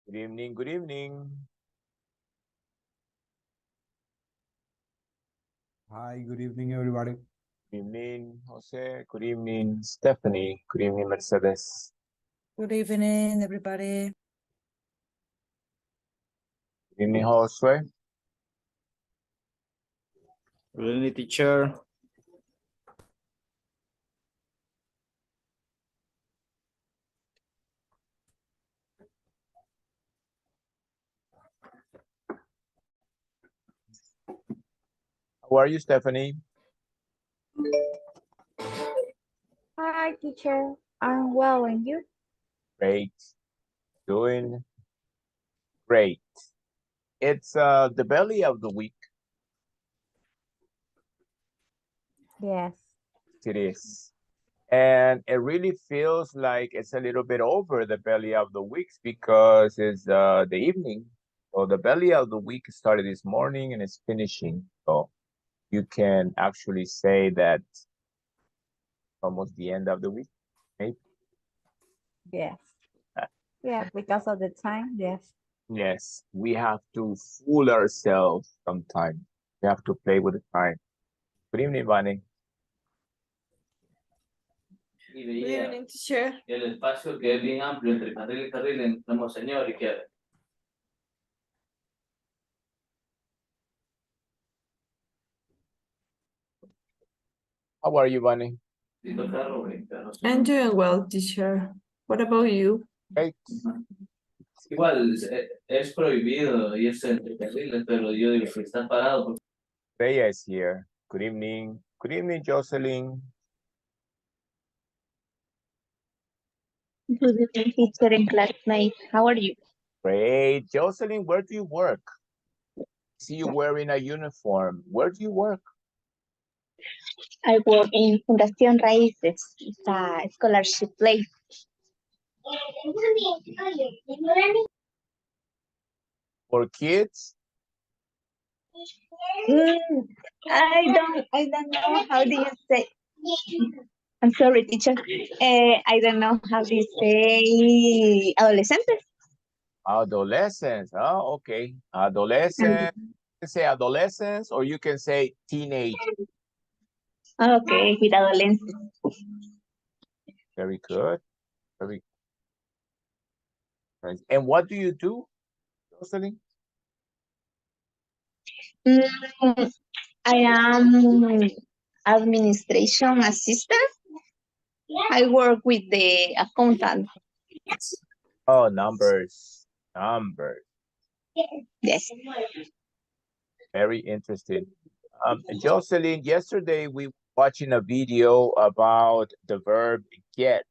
Good evening, good evening. Hi, good evening, everybody. Good evening, Jose. Good evening, Stephanie. Good evening, Mercedes. Good evening, everybody. Good evening, Josue. Good evening, teacher. How are you, Stephanie? Hi, teacher. I'm well, and you? Great. Doing great. It's the belly of the week. Yes. It is. And it really feels like it's a little bit over the belly of the weeks because it's the evening. So the belly of the week started this morning and it's finishing. So you can actually say that almost the end of the week, maybe. Yes. Yeah, because of the time, yes. Yes, we have to fool ourselves sometimes. We have to play with the time. Good evening, Vani. Y Good veía evening, teacher. el espacio que es bien amplio entre carril y carril en Monseñor y que How are you, Vani? Tito Carro brinca, no sé. I'm doing well, teacher. What about you? Great. Igual es prohibido irse entre carriles, pero yo digo que está parado. Bea is here. Good evening. Good evening, Jocelyn. Good evening, teacher and classmate. How are you? Great. Jocelyn, where do you work? See you wearing a uniform. Where do you work? I work in Fundación Raíces. It's a scholarship place. For kids? I don't know how do you say. I'm sorry, teacher. I don't know how do you say adolescentes. Adolescents. Oh, okay. Adolescents. You can say adolescents or you can say teenage. Okay, with adolescents. Very good. Very nice. And what do you do, Jocelyn? Mm, I am administration assistant. I work with the accountant. Oh, numbers. Numbers. Yes. Very interesting. Jocelyn, yesterday we were watching a video about the verb get.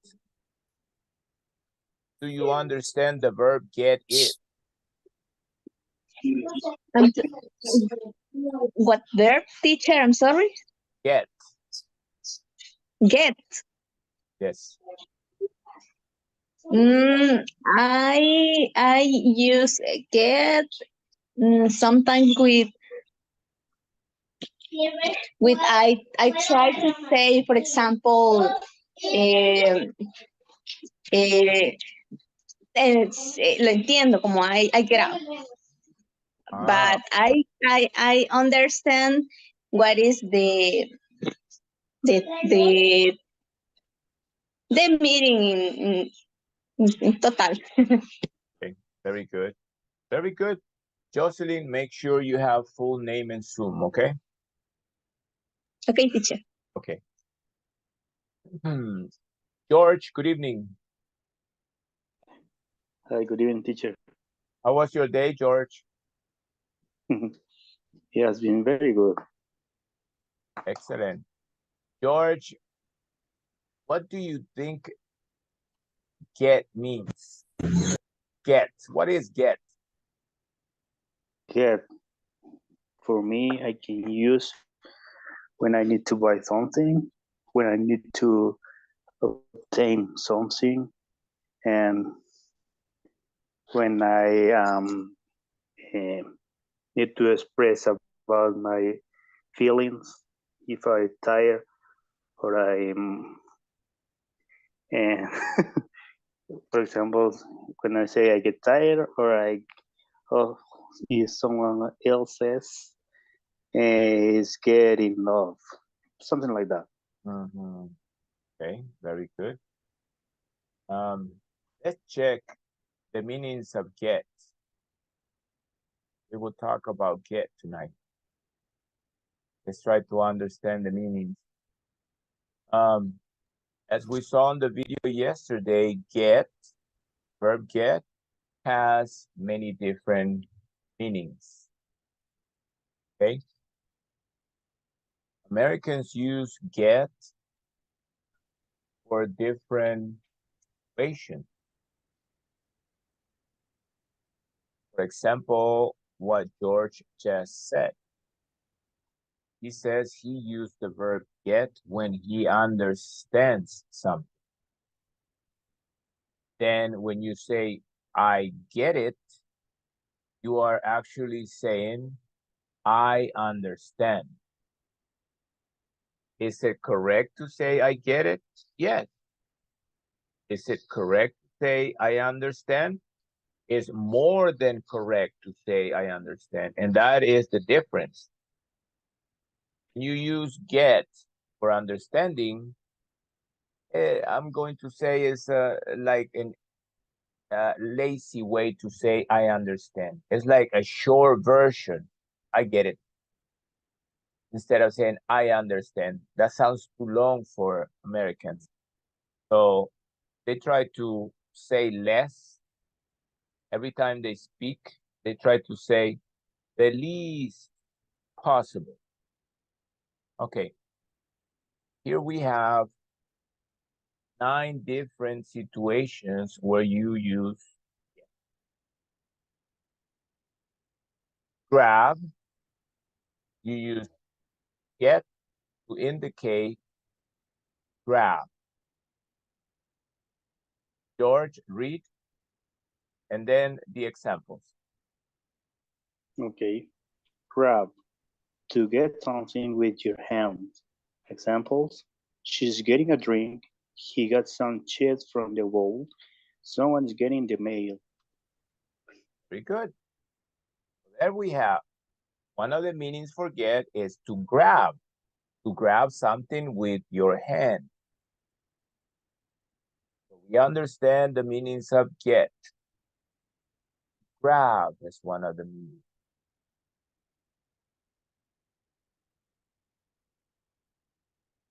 Do you understand the verb get it? Um, what verb, teacher? I'm sorry. Get. Get. Yes. I use get sometimes with I try to say, for example, lo entiendo como I get out, but I understand what is the the meaning in total. Okay. Very good. Very good. Jocelyn, make sure you have full name and Zoom, okay? Okay, teacher. Okay. George, good evening. Hi, good evening, teacher. How was your day, George? It has been very good. Excellent. George, what do you think get means? Get. What is get? Get, for me, I can use when I need to buy something, when I need to obtain something, and when I need to express about my feelings, if I'm tired or I'm, for example, when I say I get tired, or if someone else says is get in love, something like that. Okay, very good. Let's check the meanings of get. We will talk about get tonight. Let's try to understand the meanings. As we saw in the video yesterday, get, verb get, has many different meanings. Okay? Americans use get for different situations. For example, what George just said. He says he used the verb get when he understands something. Then when you say, I get it, you are actually saying, I understand. Is it correct to say, I get it? Yes. Is it correct to say, I understand? It's more than correct to say, I understand. And that is the difference. You use get for understanding. I'm going to say is like a lazy way to say I understand. It's like a short version. I get it. Instead of saying I understand. That sounds too long for Americans. So they try to say less. Every time they speak, they try to say the least possible. Okay. Here we have 9 different situations where you use grab. You use get to indicate grab. George, read, and then the examples. Okay. Grab, to get something with your hands. Examples, she's getting a drink, he got some cheese from the bowl, someone's getting the mail. Very good. There we have. One of the meanings for get is to grab something with your hand. So we understand the meanings of get. Grab is one of the meanings.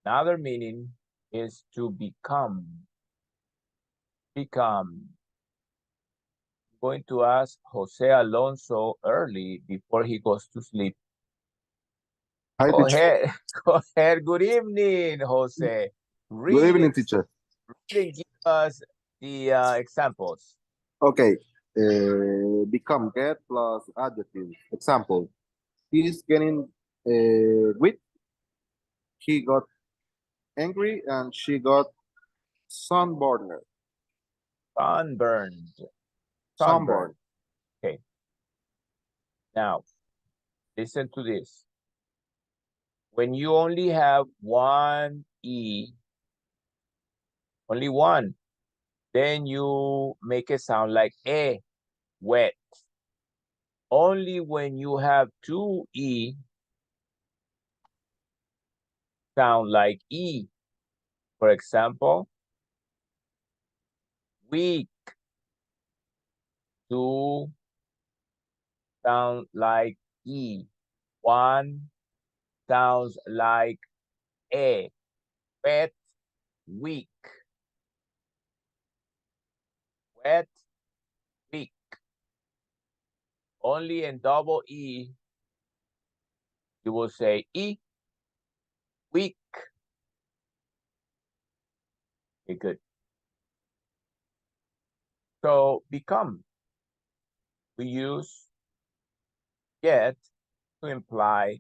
Another meaning is to become. Become. I'm going to ask Jose Alonso early before he goes to sleep. Hi, Go teacher. ahead. Go ahead. Good evening, Jose. Good evening, teacher. Read and give us the examples. Okay. Become get plus adjective. Example. He's getting weak. He got angry and she got sunburned. Sunburned. Sunburned. Okay. Now, listen to this. When you only have one E, only one, then you make it sound like wet. Only when you have two E, sound like E. For example, weak, two, sound like E. One sounds like A. Wet, weak. Wet, weak. Only in double E, you will say E, weak. Okay, good. So become. We use get to imply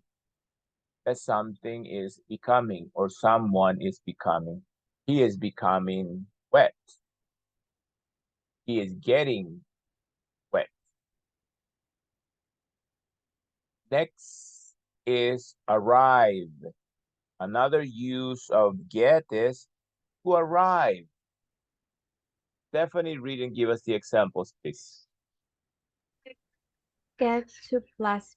that something is becoming or someone is becoming. He is becoming wet. He is getting wet. Next is arrive. Another use of get is to arrive. Stephanie, read and give us the examples, please. Get to plus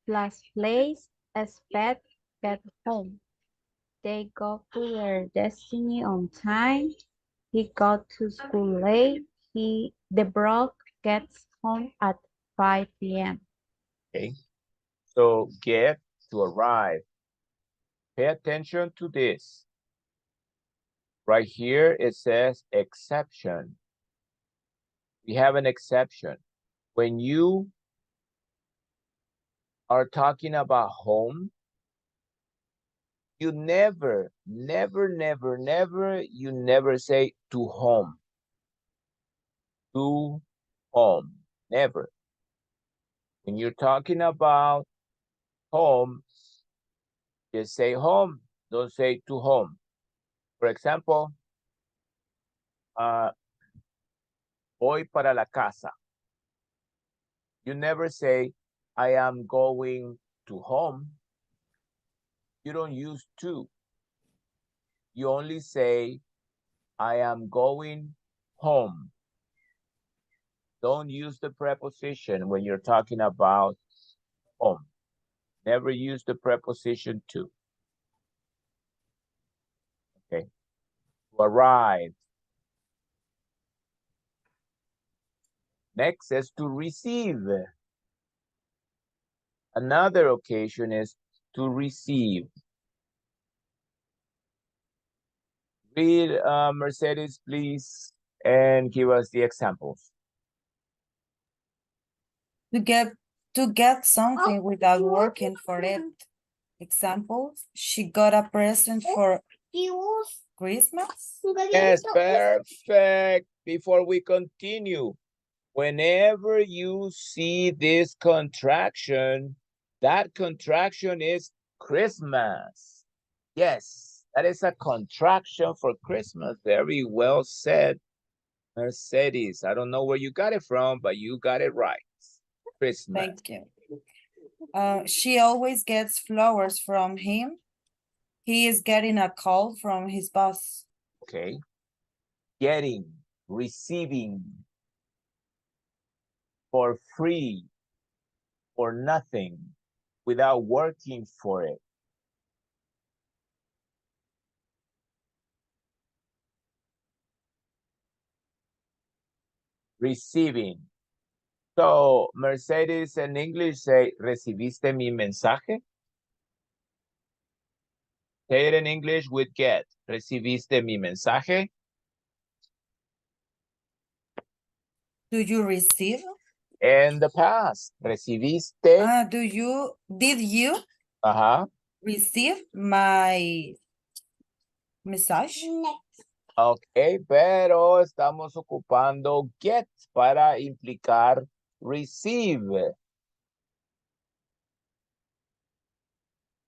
place, expect, get home. They go to their destiny on time. He got to school late. The Brock gets home at 5 p.m. Okay. So get, to arrive. Pay attention to this. Right here, it says exception. We have an exception. When you are talking about home, you never say to home. To home, never. When you're talking about home, just say home, don't say to home. For example, voy para la casa. You never say, I am going to home. You don't use to. You only say, I am going home. Don't use the preposition when you're talking about home. Never use the preposition to. Okay. To arrive. Next is to receive. Another occasion is to receive. Read Mercedes, please, and give us the examples. To get something without working for it. Example, she got a present for Christmas. Yes, perfect. Before we continue, whenever you see this contraction, that contraction is Christmas. Yes, that is a contraction for Christmas. Very well said, Mercedes. I don't know where you got it from, but you got it right. Christmas. Thank you. She always gets flowers from him. He is getting a call from his boss. Okay. Getting, receiving, for free, for nothing, without working for it. Receiving. So, Mercedes in English say, ¿recibiste mi mensaje? Say it in English with get. ¿Recibiste mi mensaje? Do you receive? In the past, ¿recibiste? Did you receive my message? Ok, pero estamos ocupando get para implicar receive.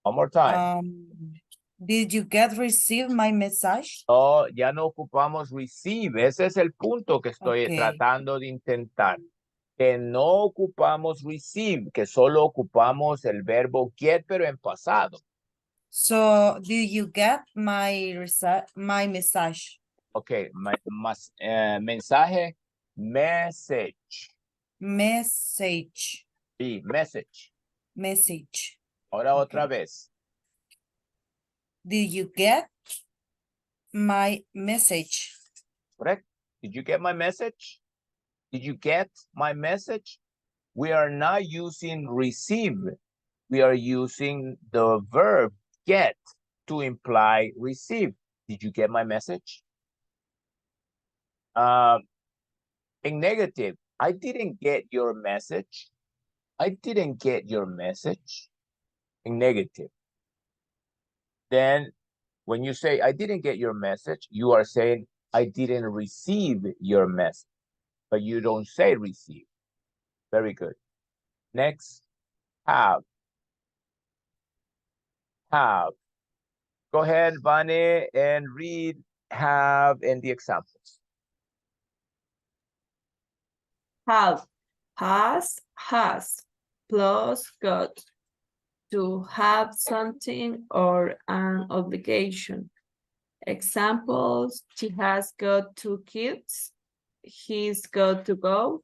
One more time. Did you receive my message? No, ya no ocupamos receive. Ese es el punto que estoy tratando de intentar. Que no ocupamos receive, que solo ocupamos el verbo get, pero en pasado. So, did you get my message? Ok, mensaje, message. Message. Sí, message. Message. Ahora otra vez. Did you get my message? Correct? Did you get my message? Did you get my message? We are not using receive. We are using the verb get to imply receive. Did you get my message? In negative, I didn't get your message. I didn't get your message. In negative. Then when you say, I didn't get your message, you are saying, I didn't receive your message. But you don't say receive. Very good. Next, have. Have. Go ahead, Vane, and read have in the examples. Have, has, plus got. To have something or an obligation. Examples, she has got 2 kids. He's got to go.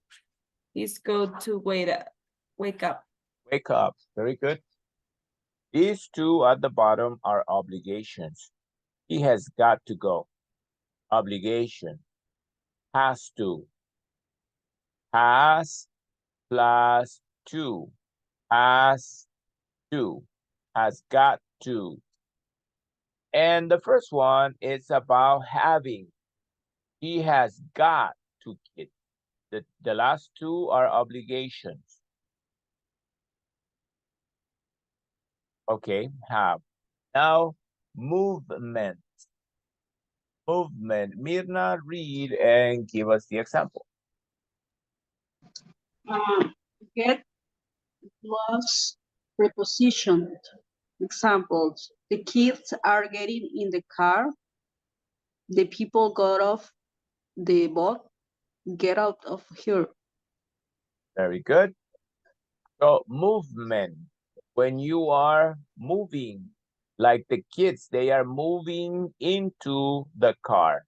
He's got to wake up. Wake up. Very good. These two at the bottom are obligations. He has got to go. Obligation. Has to. Has plus to. Has to. Has got to. And the first one is about having. He has got to get. The last two are obligations. Okay, have. Now, movement. Movement. Mirna, read and give us the example. Get plus preposition. Examples. The kids are getting in the car. The people got off the boat. Get out of here. Very good. So, movement. When you are moving, like the kids, they are moving into the car.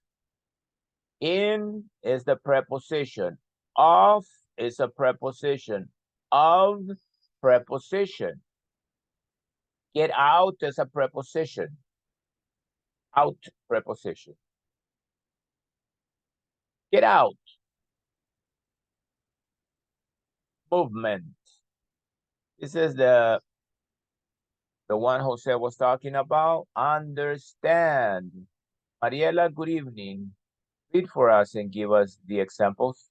In is the preposition. Of is a preposition. Of, preposition. Get out is a preposition. Out, preposition. Get out. Movement. This is the one Jose was talking about. Understand. Mariela, good evening. Read for us and give us the examples.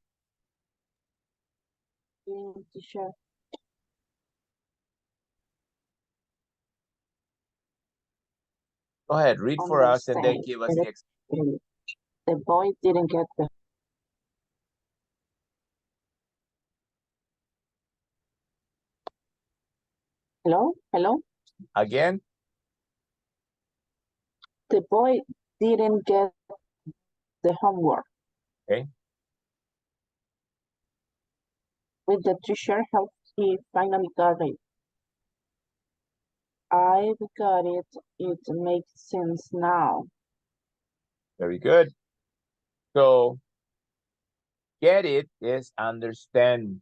Teacher. Go ahead, read for us and then give us the examples. The boy didn't get the Hello? Again? The boy didn't get the homework. Okay. With the teacher help, he finally got it. I've got it. It makes sense now. Very good. So, get it is understand.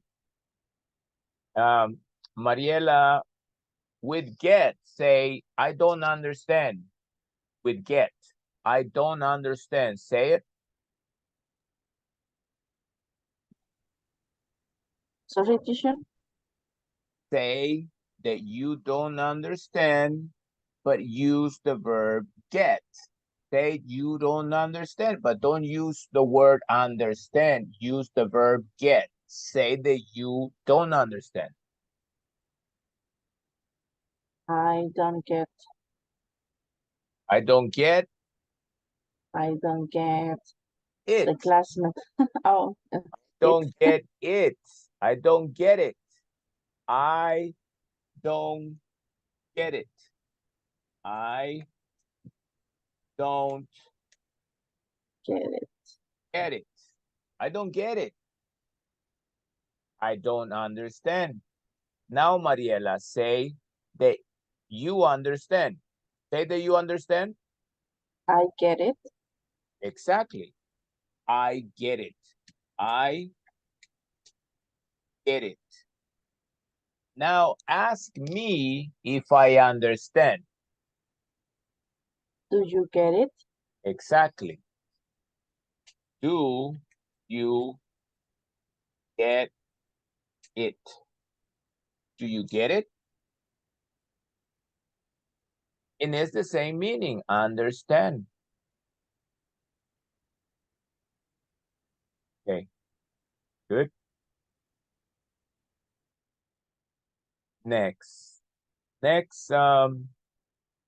Mariela, with get, say, I don't understand. With get, I don't understand. Say it. Sorry, teacher? Say that you don't understand, but use the verb get. Say you don't understand, but don't use the word understand. Use the verb get. Say that you don't understand. I don't get. I don't get I don't get it. the classmate. Oh, Don't get it. I don't get it. I don't get it. I don't get it. get it. I don't get it. I don't understand. Now, Mariela, say that you understand. Say that you understand. I get it. Exactly. I get it. I get it. Now, ask me if I understand. Do you get it? Exactly. Do you get it? Do you get it? And it's the same meaning, understand. Okay, good. Next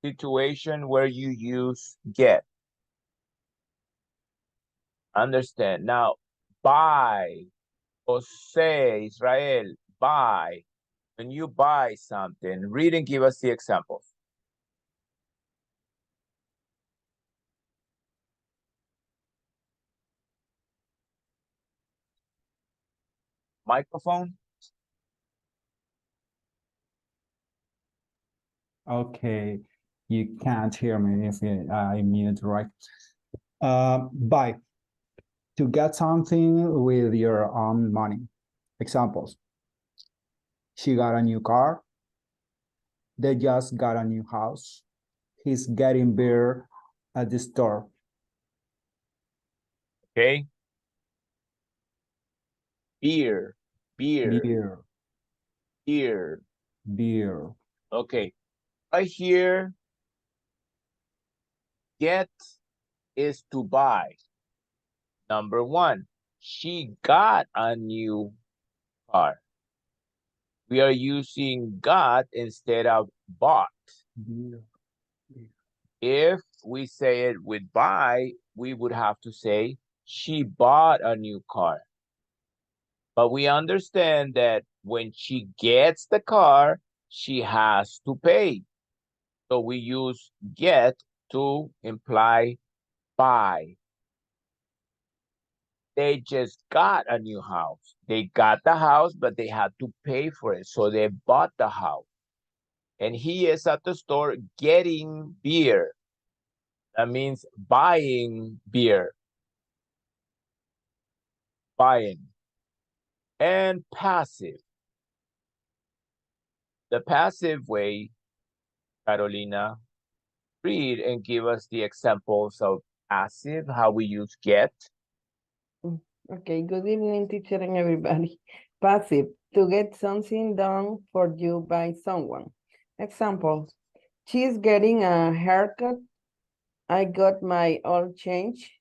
situation where you use get. Understand. Now, buy. Jose, Israel, buy. When you buy something, read and give us the examples. Microphone. Okay, you can't hear me if I mute, right? Buy. to get something with your own money. Examples. She got a new car. They just got a new house. He's getting beer at the store. Okay. Beer, beer, Beer, beer. beer. Okay. Right here, get is to buy. Number one, she got a new car. We are using got instead of bought. Beer. If we say it with buy, we would have to say she bought a new car. But we understand that when she gets the car, she has to pay. So we use get to imply buy. They just got a new house. They got the house, but they had to pay for it. So they bought the house. And he is at the store getting beer. That means buying beer. Buying. And passive. The passive way, Carolina, read and give us the examples of passive, how we use get. Okay, good evening, teacher and everybody. Passive, to get something done for you by someone. Example, she's getting a haircut. I got my oil changed.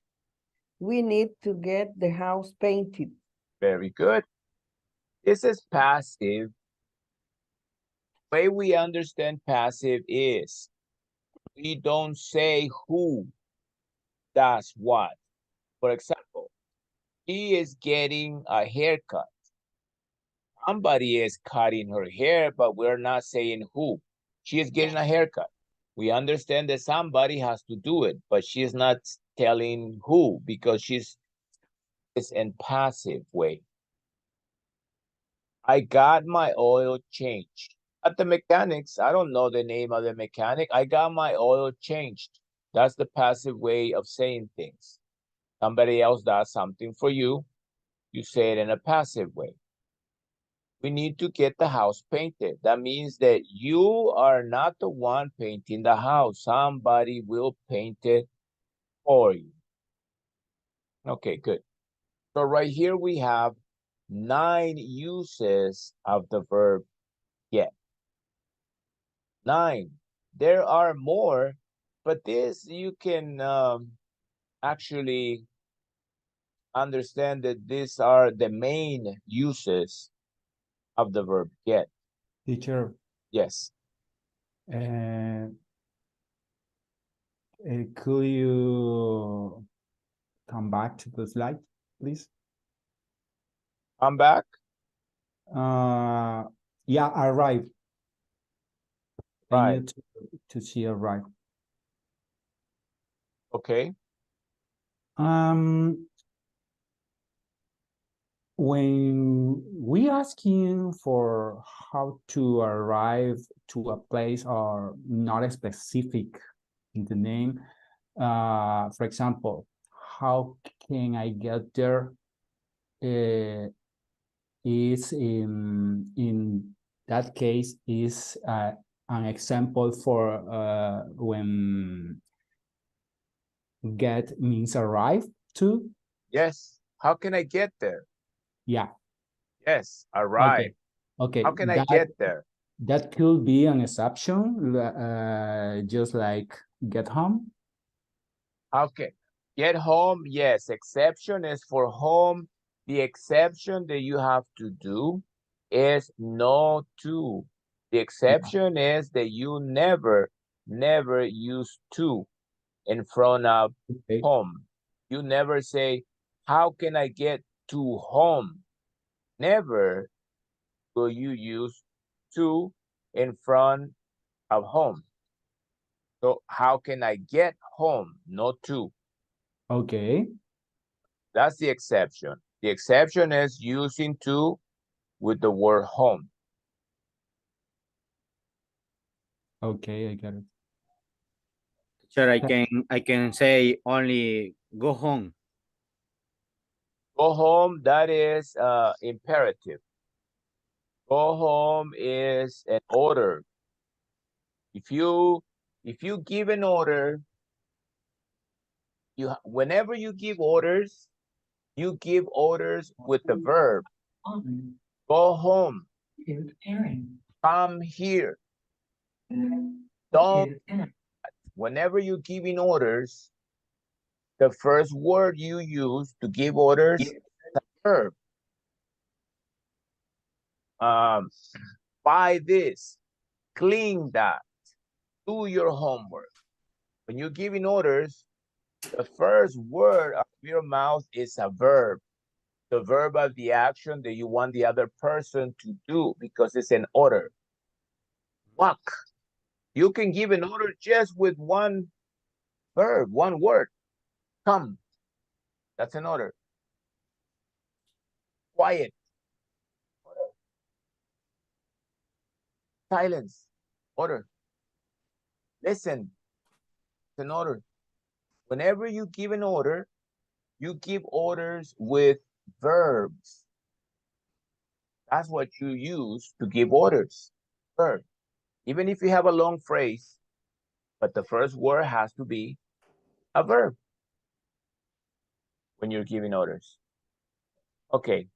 We need to get the house painted. Very good. This is passive. The way we understand passive is we don't say who does what. For example, she is getting a haircut. Somebody is cutting her hair, but we're not saying who. She is getting a haircut. We understand that somebody has to do it, but she's not telling who because she's in passive way. I got my oil changed. At the mechanics, I don't know the name of the mechanic. I got my oil changed. That's the passive way of saying things. Somebody else does something for you. You say it in a passive way. We need to get the house painted. That means that you are not the one painting the house. Somebody will paint it for you. Okay, good. So right here we have 9 uses of the verb get. 9. There are more, but this you can actually understand that these are the main uses of the verb get. Teacher, Yes. could you come back to the slide, please? I'm back. Yeah, arrive. I Right. need to see arrive. Okay. When we asking for how to arrive to a place or not specific in the name, for example, how can I get there? Is in that case is an example for when get means arrive to. Yes. How can I get there? Yeah. Yes. Arrive. Okay. How can I get there? That could be an exception, just like get home. Okay. Get home. Yes. Exception is for home. The exception that you have to do is no to. The exception is that you never use to in front of home. You never say, how can I get to home? Never will you use to in front of home. So how can I get home? Not to. Okay. That's the exception. The exception is using to with the word home. Okay, I got it. Sure, I can say only go home. Go home, that is imperative. Go home is an order. If you give an order, whenever you give orders with the verb. Go home. Come here. Don't. Whenever you're giving orders, the first word you use to give orders is the verb. Buy this, clean that, do your homework. When you're giving orders, the first word of your mouth is a verb. The verb of the action that you want the other person to do because it's an order. Walk. You can give an order just with one verb, one word. Come. That's an order. Quiet. Order. Silence. Order. Listen. It's an order. Whenever you give an order, you give orders with verbs. That's what you use to give orders. Verb. Even if you have a long phrase, but the first word has to be a verb when you're giving orders. Okay.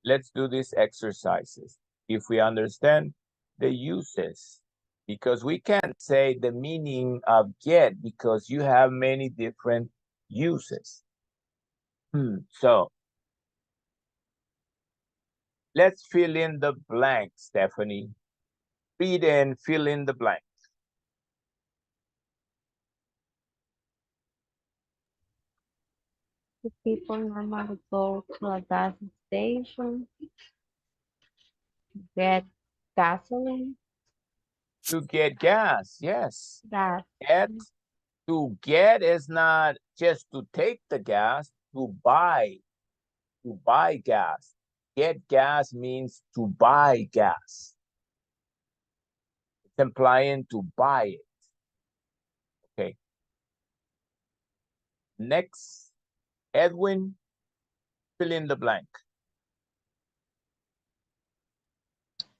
Let's do these exercises. If we understand the uses, because we can't say the meaning of get because you have many different uses. So let's fill in the blank, Stephanie. Read and fill in the blank. The people normally go to a gas station, get gasoline. To get gas, yes. Gas. To get is not just to take the gas, to buy gas. Get gas means to buy gas. It's implying to buy it. Okay. Next, Edwin, fill in the blank.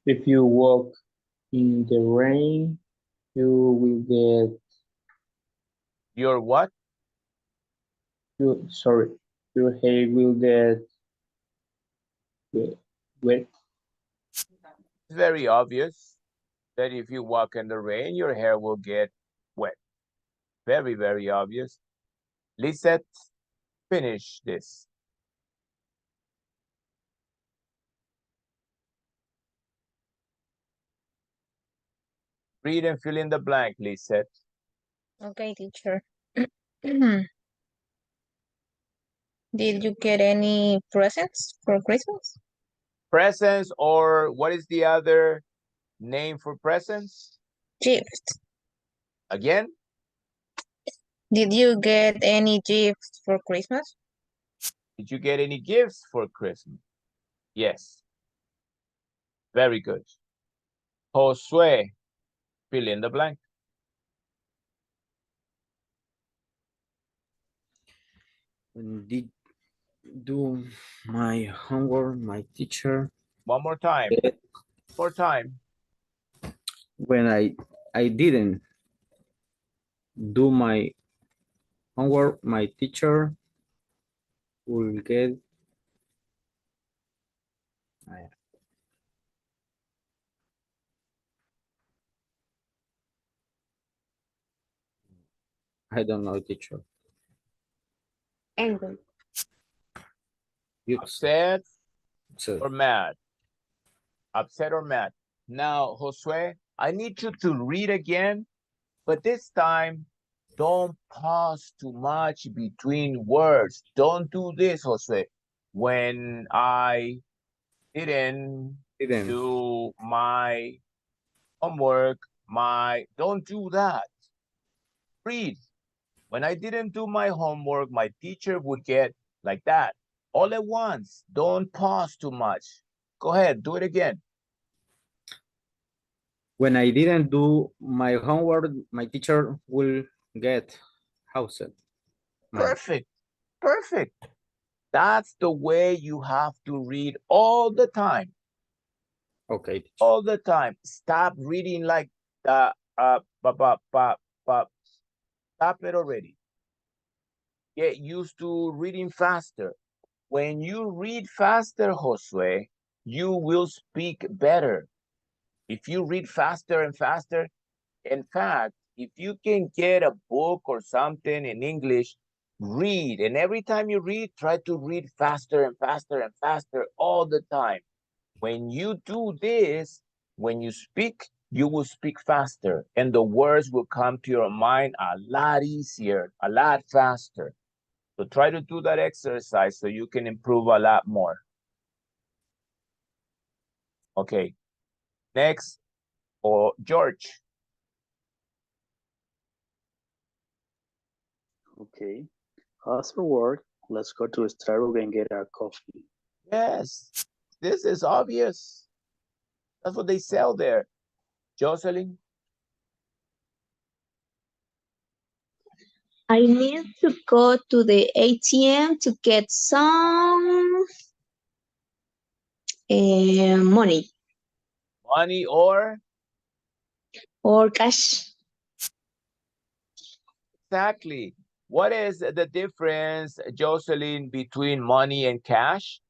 If you walk in the rain, you will get. Your what? Your hair will get wet. It's very obvious that if you walk in the rain, your hair will get wet. Very, very obvious. Lisette, finish this. Read and fill in the blank, Lisette. Okay, teacher. Did you get any presents for Christmas? Presents, or what is the other name for presents? Gift. Again? Did you get any gifts for Christmas? Did you get any gifts for Christmas? Yes. Very good. Josue, fill in the blank. Did do my homework, my teacher. One more time. More time. When I didn't do my homework, my teacher will get. I don't know, teacher. Angry. Upset or mad? Upset or mad? Now, Josue, I need you to read again, but this time, don't pause too much between words. Don't do this, Josue. When I didn't do my homework, don't do that. Read. When I didn't do my homework, my teacher would get like that. All at once. Don't pause too much. Go ahead, do it again. When I didn't do my homework, my teacher will get housed. Perfect. Perfect. That's the way you have to read all the time. Okay, teacher. All the time. Stop reading like stop it already. Get used to reading faster. When you read faster, Josue, you will speak better. If you read faster and faster, in fact, if you can get a book or something in English, read. And every time you read, try to read faster and faster and faster all the time. When you do this, when you speak, you will speak faster and the words will come to your mind a lot easier, a lot faster. So try to do that exercise so you can improve a lot more. Okay, next, or George. Okay. After work, let's go to Starbucks and get a coffee. Yes, this is obvious. That's what they sell there. Jocelyn? I need to go to the ATM to get some money Money or? or cash. Exactly. What is the difference, Jocelyn, between money and cash?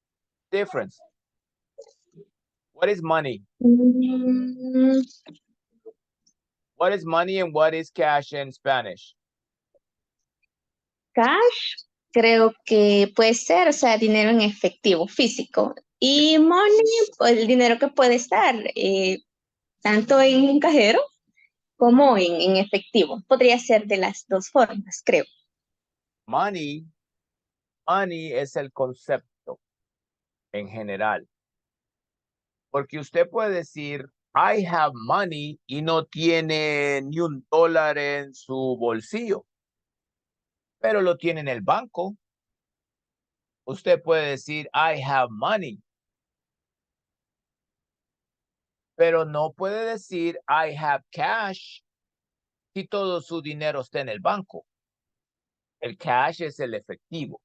Difference. What is money? Mm, What is money and what is cash in Spanish? cash, creo que puede ser, o sea, dinero en efectivo, físico. Y money, pues, el dinero que puede estar tanto en un cajero como en efectivo. Podría ser de las dos formas, creo. Money es el concepto en general. Porque usted puede decir, I have money y no tiene ni $1 en su bolsillo, pero lo tiene en el banco. Usted puede decir, I have money, pero no puede decir, I have cash, si todo su dinero está en el banco. El cash es el efectivo.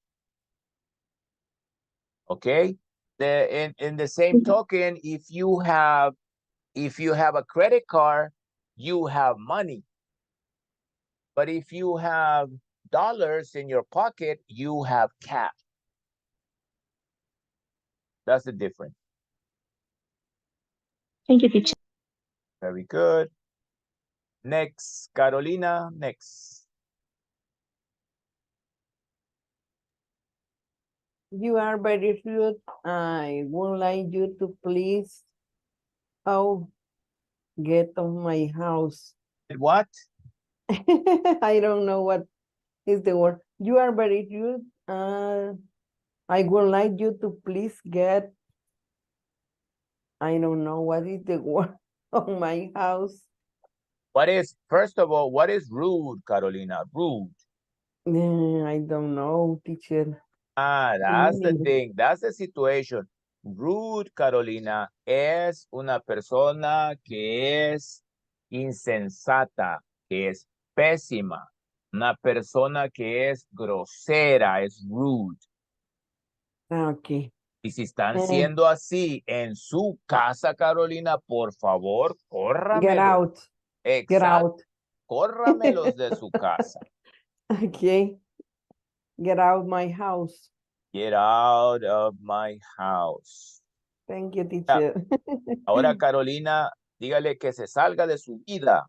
Okay? In the same token, if you have a credit card, you have money. But if you have dollars in your pocket, you have cash. That's the difference. Thank you, teacher. Very good. Next, Carolina, next. You are very rude. I would like you to please get off my house. What? I don't know what is the word. You are very rude. I would like you to please get, I don't know what is the word on my house. First of all, what is rude, Carolina? Rude. I don't know, teacher. That's the thing. That's the situation. Rude, Carolina, es una persona que es insensata, que es pésima. Una persona que es grosera, es rude. Okay. Y si están siendo así en su casa, Carolina, por favor, Get córramelos. out. Exacto. Get out. Córramelos de su casa. Okay. Get out my house. Get out of my house. Thank you, teacher. Ahora, Carolina, dígale que se salga de su vida.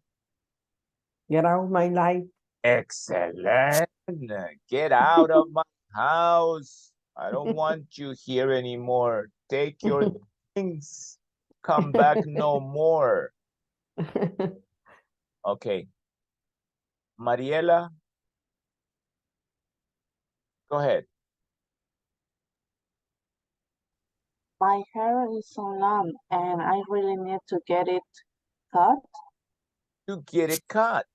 Get out of my life. Excellent. Get out of my house. I don't want you here anymore. Take your things. Come back no more. Okay. Mariela, go ahead. My hair is so long and I really need to get it cut. To get it cut.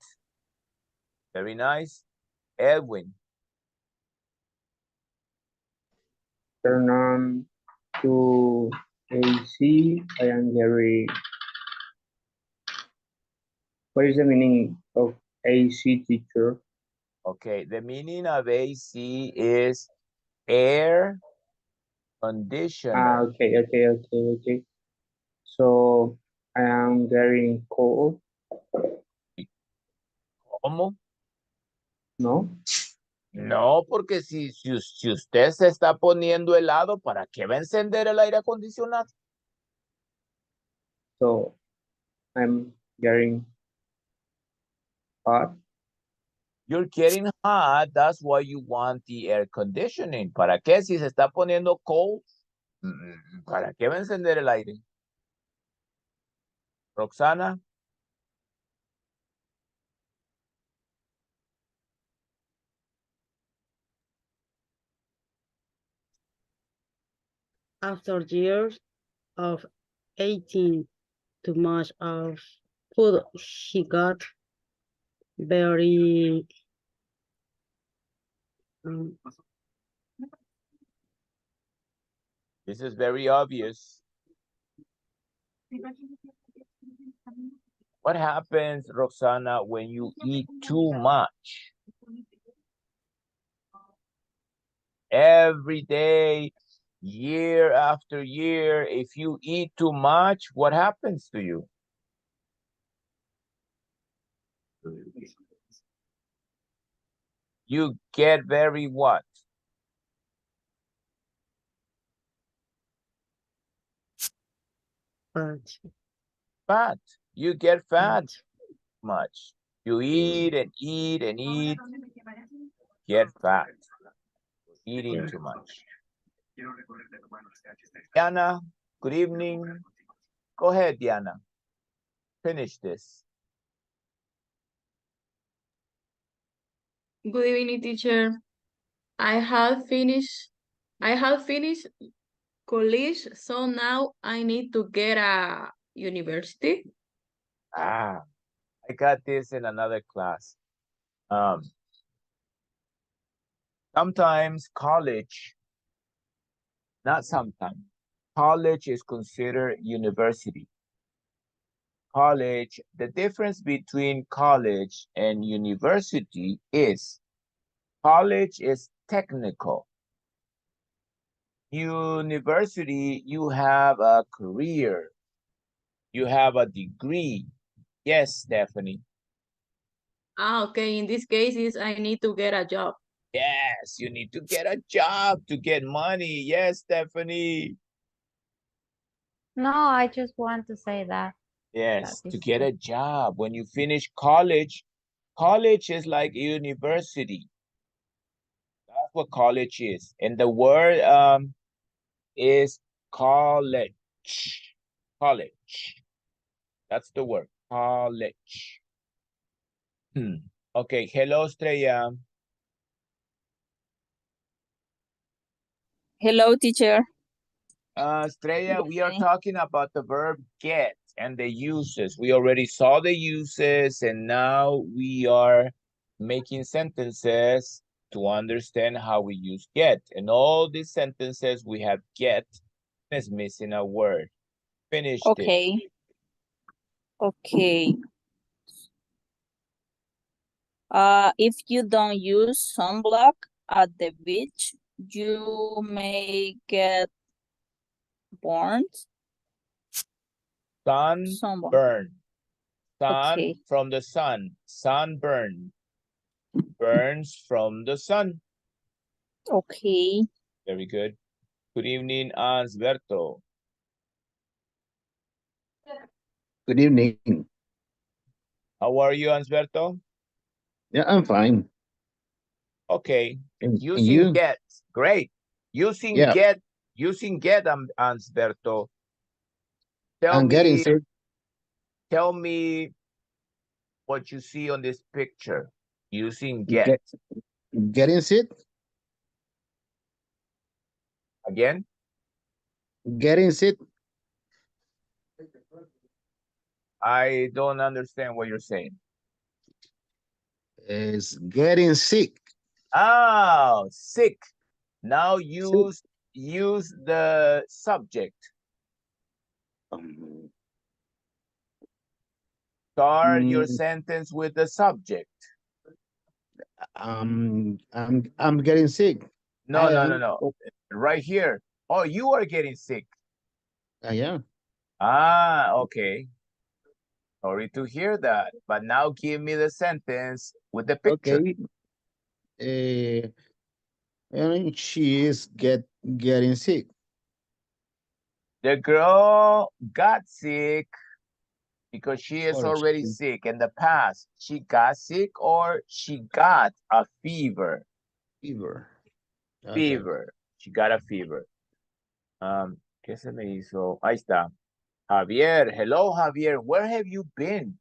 Very nice. Edwin. Turn on to AC. I am very. What is the meaning of AC, teacher? Okay, the meaning of AC is air conditioner. Okay. So I am getting cold. ¿Cómo? No. No, porque si usted se está poniendo helado, ¿para qué va a encender el aire acondicionado? So I'm getting hot. You're getting hot, that's why you want the air conditioning. ¿Para qué? Si se está poniendo cold, ¿para qué va a encender el aire? Roxana? After years of eating too much of food, he got very This is very obvious. What happens, Roxana, when you eat too much? Every day, year after year, if you eat too much, what happens to you? You get very what? Fat. You get fat much. You eat and eat and eat, get fat. Eating too much. Diana, good evening. Go ahead, Diana. Finish this. Good evening, teacher. I have finished college, so now I need to get a university. I got this in another class. Sometimes college, not sometimes, college is considered university. College, the difference between college and university is college is technical. University, you have a career. You have a degree. Yes, Stephanie. Okay. In this case, I need to get a job. Yes, you need to get a job to get money. Yes, Stephanie. No, I just want to say that. Yes, to get a job. When you finish college, college is like university. That's what college is. And the word is college. College. That's the word. College. Okay, hello, Estrella. Hello, teacher. Estrella, we are talking about the verb get and the uses. We already saw the uses, and now we are making sentences to understand how we use get. And all these sentences we have get is missing a word. Finish Okay. this. Okay. If you don't use sunblock at the beach, you may get burned. Sunburn. Sun Okay. from the sun. Sunburn. Burns from the sun. Okay. Very good. Good evening, Ansberto. Good evening. How are you, Ansberto? Yeah, I'm fine. Okay. And Using you? get. Great. Using Yeah. get, Ansberto. I'm getting sick. Tell me what you see on this picture. Using get. Getting sick? Again? Getting sick? I don't understand what you're saying. Is getting sick. Oh, sick. Now use the subject. Start your sentence with the subject. I'm getting sick. No, no, no, no. Right here. Oh, you are getting sick. Yeah. Ah, okay. Sorry to hear that. But now give me the sentence with the picture. Okay. And she is getting sick. The girl got sick because she is Or already she- sick in the past. She got sick or she got a fever. Fever. Okay. Fever. She got a fever. ¿Qué se me hizo? Ahí está. Javier. Hello, Javier. Where have you been?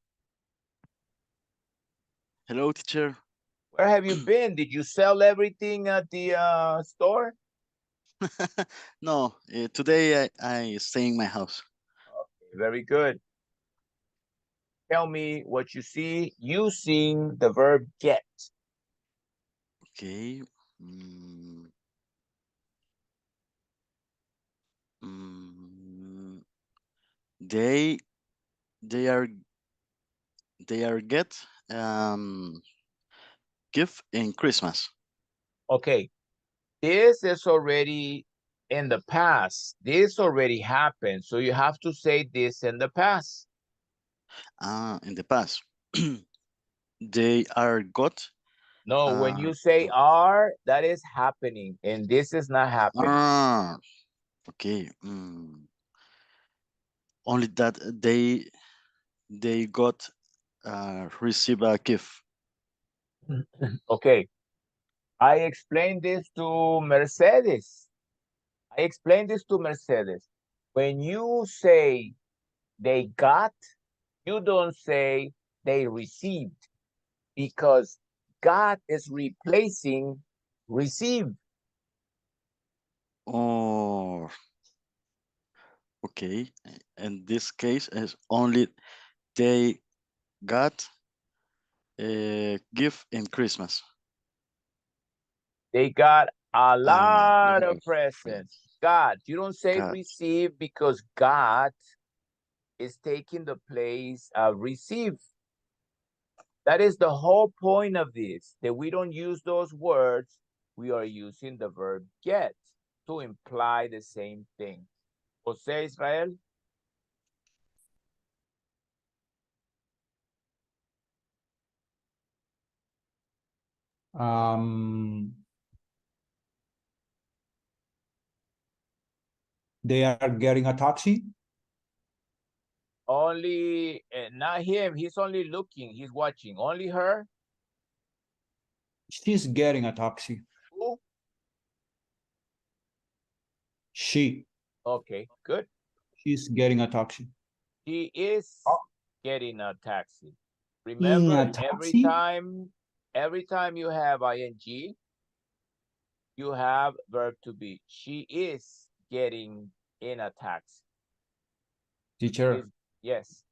Hello, teacher. Where have you been? Did you sell everything at the store? No, today I stay in my house. Okay, very good. Tell me what you see using the verb get. Okay. Mm, mm, they they are get gift in Christmas. Okay, this is already in the past. This already happened. So you have to say this in the past. In the past. They are got. No, when you say are, that is happening. And this is not happening. Okay. Only that they got receive a gift. Okay. I explained this to Mercedes. I explained this to Mercedes. When you say they got, you don't say they received, because got is replacing received. Oh, okay. In this case, is only they got a gift in Christmas. They got a lot of Lot presents. Got. You don't say got. receive because got is taking the place of receive. That is the whole point of this, that we don't use those words. We are using the verb get to imply the same thing. Jose Israel? They are getting a taxi. Only, not him. He's only looking. He's watching. Only her? She's getting a taxi. Who? She. Okay, good. She's getting a taxi. She is getting a taxi. In Remember, a taxi? every time you have ing, you have verb to be. She is getting in a taxi. Teacher. Yes.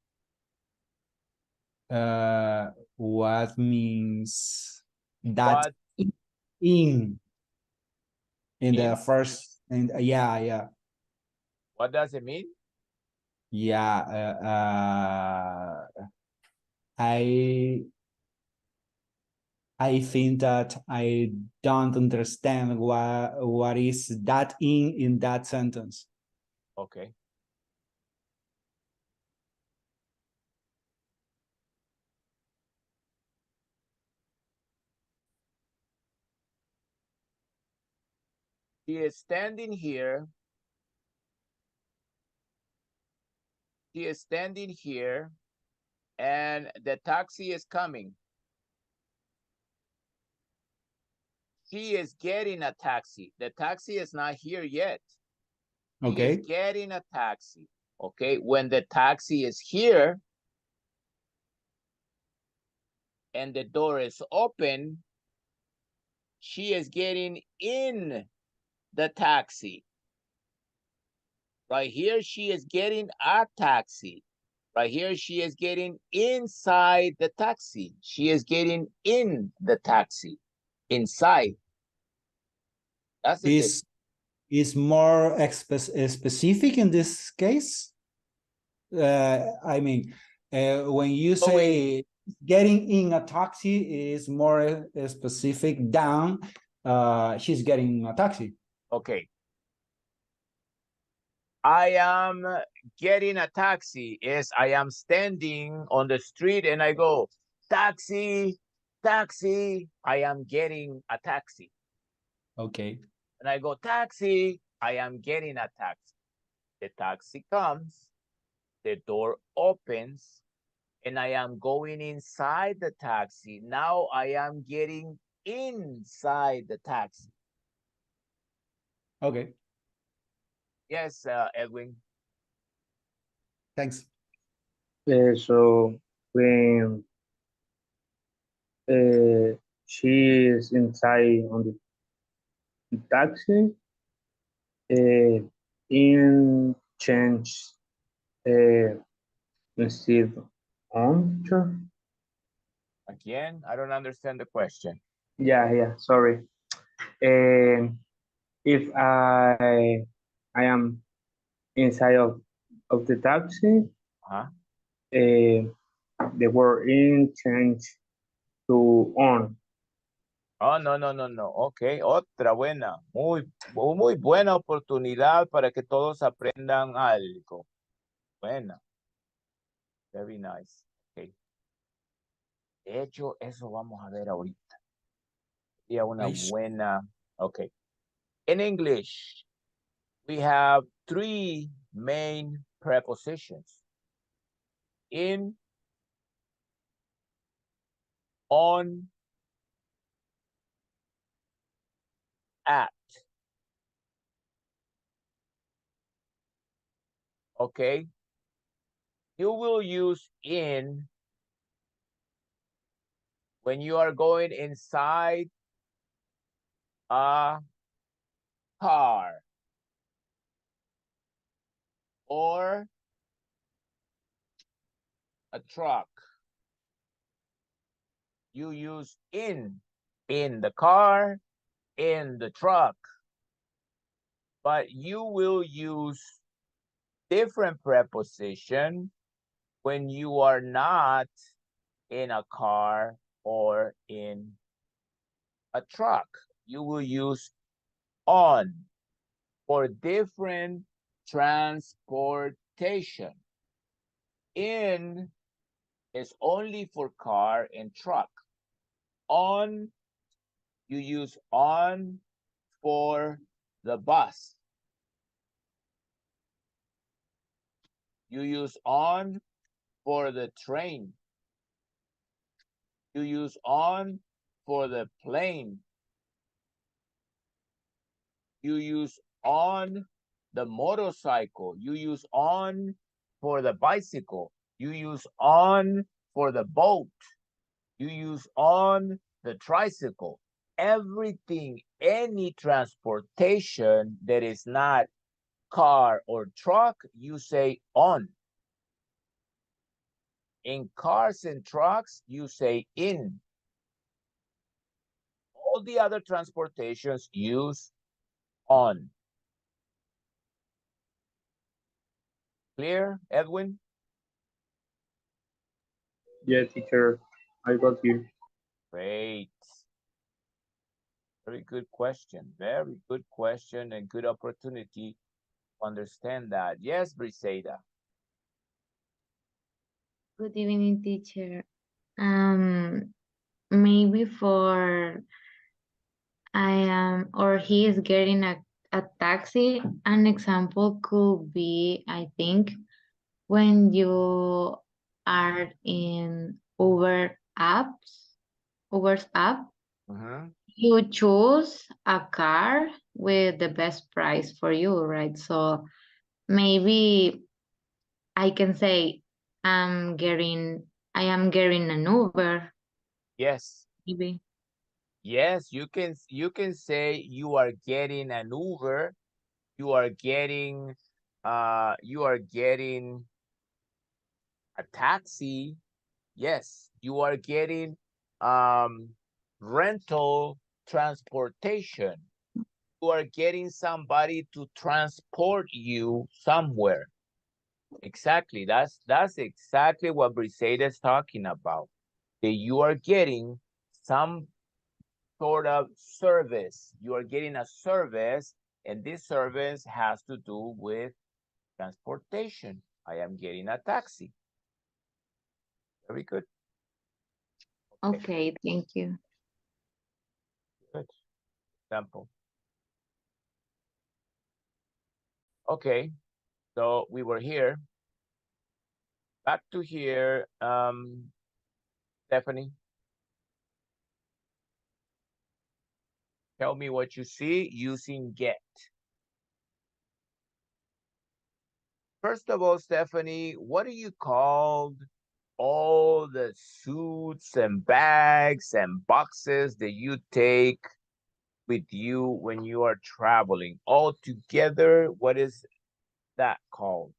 What means that in the first, and yeah. What does it mean? Yeah, I think that I don't understand what is that in that sentence. Okay. She is standing here. She is standing here, and the taxi is coming. She is getting a taxi. The taxi is not here yet. She is getting a taxi. Okay, when the taxi is here and the door is open, she is getting in the taxi. Right here, she is getting a taxi. Right here, she is getting inside the taxi. She is getting in the taxi, inside. That's it. Is more specific in this case? I mean, when you say Getting in a taxi is more specific down. She's getting a taxi. Okay. I am getting a taxi is I am standing on the street and I go, taxi, taxi. I am getting a taxi. Okay. And I go, taxi. I am getting a taxi. The taxi comes, the door opens, and I am going inside the taxi. Now I am getting inside the taxi. Okay. Yes, Edwin. Thanks. So when she is inside on the taxi, in change instead on. Again, I don't understand the question. Yeah, sorry. If I am inside of the taxi, Uh-huh. the word in change to on. Oh, no. Ok, otra buena. Muy buena oportunidad para que todos aprendan algo. Buena. Very nice. Okay. De hecho, eso vamos a ver ahorita. Sería una buena. Okay. In English, we have three main prepositions. In, on, at. Okay. You will use in when you are going inside a car or a truck. You use in the car, in the truck. But you will use different preposition when you are not in a car or in a truck. You will use on for different transportation. In is only for car and truck. On, you use on for the bus. You use on for the train. You use on for the plane. You use on the motorcycle. You use on for the bicycle. You use on for the boat. You use on the tricycle. Everything, any transportation that is not car or truck, you say on. In cars and trucks, you say in. All the other transportations use on. Clear, Edwin? Yeah, teacher, I got you. Great. Very good question. Very good question and good opportunity to understand that. Yes, Briseida. Good evening, teacher. Maybe for I am or he is getting a taxi. An example could be, I think, when you are in Uber's app, you choose a car with the best price for you, right? So maybe I can say I am getting an Uber. Yes. Maybe. Yes, you can say you are getting an Uber, you are getting a taxi. Yes, you are getting rental transportation. You are getting somebody to transport you somewhere. Exactly. That's exactly what Briseida is talking about. that you are getting some sort of service. You are getting a service, and this service has to do with transportation. I am getting a taxi. Very good. Okay, thank you. Good. Example. Okay, so we were here. Back to here, Stephanie. Tell me what you see using get. First of all, Stephanie, what do you call all the suits and bags and boxes that you take with you when you are traveling? All together, what is that called?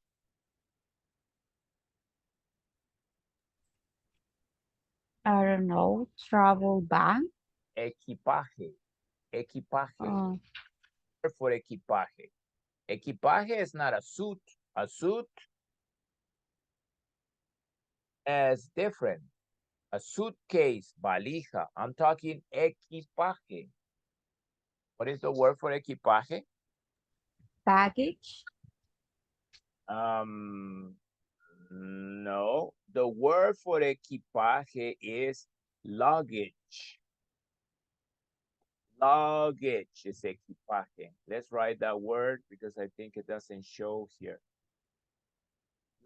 I don't know, travel bag. Equipaje. Equipaje. Oh, For equipaje. Equipaje is not a suit. A suit is different. A suitcase, valija. I'm talking equipaje. What is the word for equipaje? baggage. No. The word for equipaje is luggage. Luggage is equipaje. Let's write that word because I think it doesn't show here.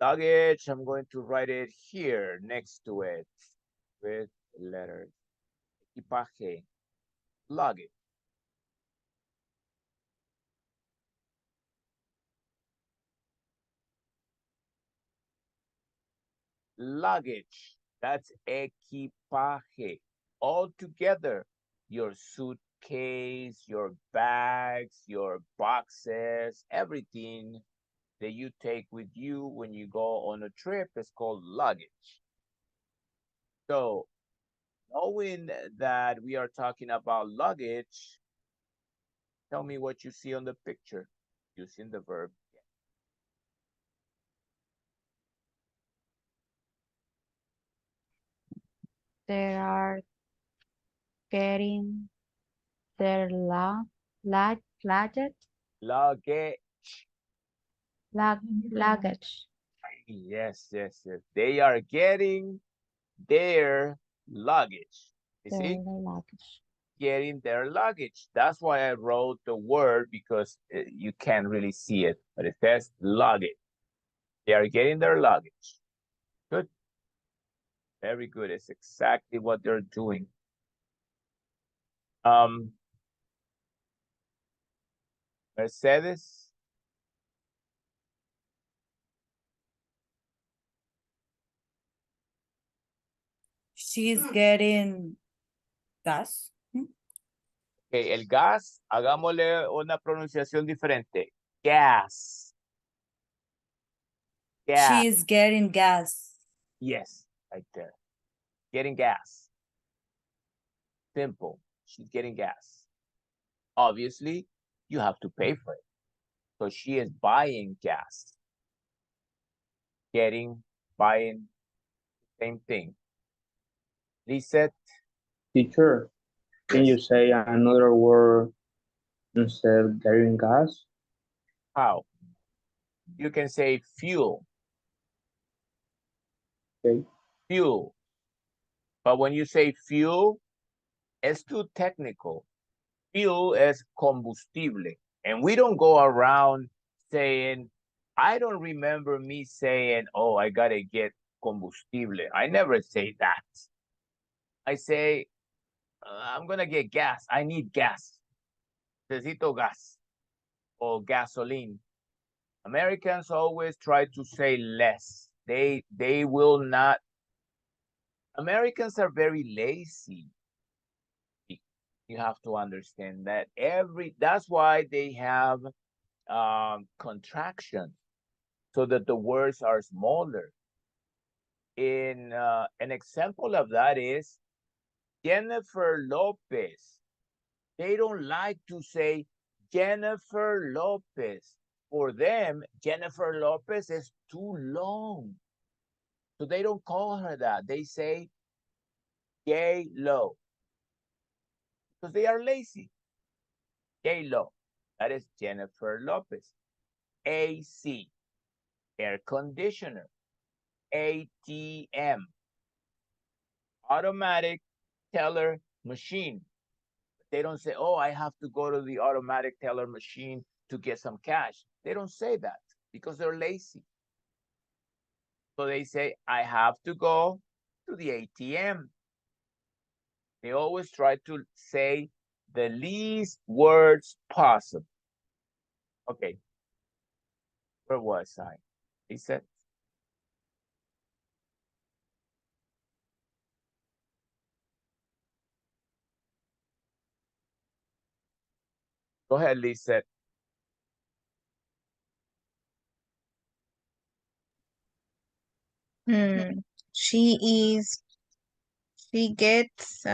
Luggage, I'm going to write it here next to it with letters. Equipaje, luggage. Luggage, that's equipaje. All together, your suitcase, your bags, your boxes, everything that you take with you when you go on a trip is called luggage. So, knowing that we are talking about luggage, tell me what you see on the picture using the verb. They are getting their luggage. Luggage. Luggage. Yes, yes, yes. They are getting their luggage. You Their see? luggage. Getting their luggage. That's why I wrote the word because you can't really see it, but it says luggage. They are getting their luggage. Good. Very good. It's exactly what they're doing. Mercedes. She's getting gas. Okay, el gas, hagámosle una pronunciación diferente. Gas. Gas. She is getting gas. Yes, right there. Getting gas. Simple. She's getting gas. Obviously, you have to pay for it. So she is buying gas. Getting, buying, same thing. Lisette. Teacher, can you say another word instead of getting gas? How? You can say fuel. Okay. Fuel. But when you say fuel, it's too technical. Fuel is combustible. And we don't go around saying, I don't remember me saying, oh, I gotta get combustible. I never say that. I say, I'm gonna get gas. I need gas. Necesito gas or gasoline. Americans always try to say less. They will not. Americans are very lazy. You have to understand that that's why they have contractions so that the words are smaller. In an example of that is Jennifer Lopez. They don't like to say Jennifer Lopez. For them, Jennifer Lopez is too long. So they don't call her that. They say J-Lo. Because they are lazy. J-Lo. That is Jennifer Lopez. AC. Air conditioner. ATM. Automatic teller machine. They don't say, oh, I have to go to the automatic teller machine to get some cash. They don't say that because they're lazy. So they say, I have to go to the ATM. They always try to say the least words possible. Okay. Where was I? He said, go ahead, Lisa. She gets,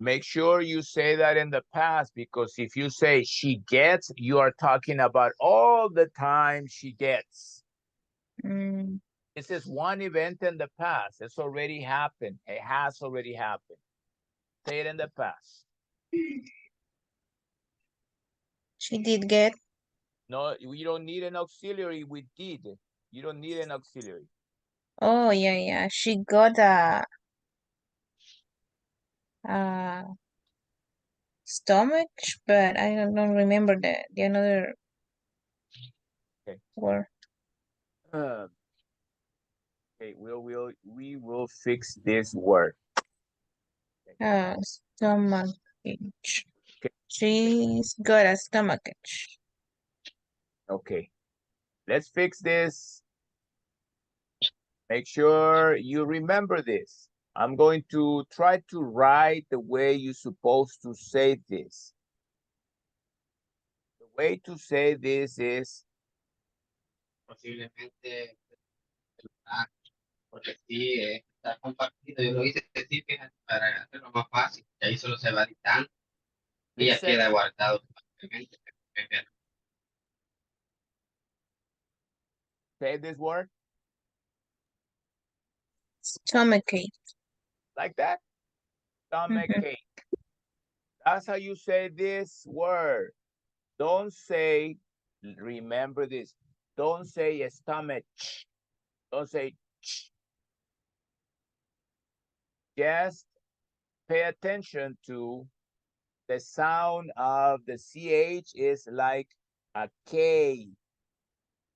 Make sure you say that in the past, because if you say she gets, you are talking about all the time she gets. This is one event in the past. It's already happened. It has already happened. Say it in the past. she did get. No, you don't need an auxiliary with did. You don't need an auxiliary. Oh, yeah. She got a stomach, but I don't remember the another word. Okay, we will fix this word. Stomach ache. She's got a stomach ache. Okay, let's fix this. Make sure you remember this. I'm going to try to write the way you're supposed to say this. The way to say this is Posiblemente porque sí, está compartido. Yo lo hice así, fíjate, para hacerlo más fácil. Y ahí solo se va editando y ya queda guardado. Say this word. Stomachache. Like that? Stomachache. That's how you say this word. Don't say, remember this. Don't say stomach. Don't say ch. Just pay attention to the sound of the CH is like a K.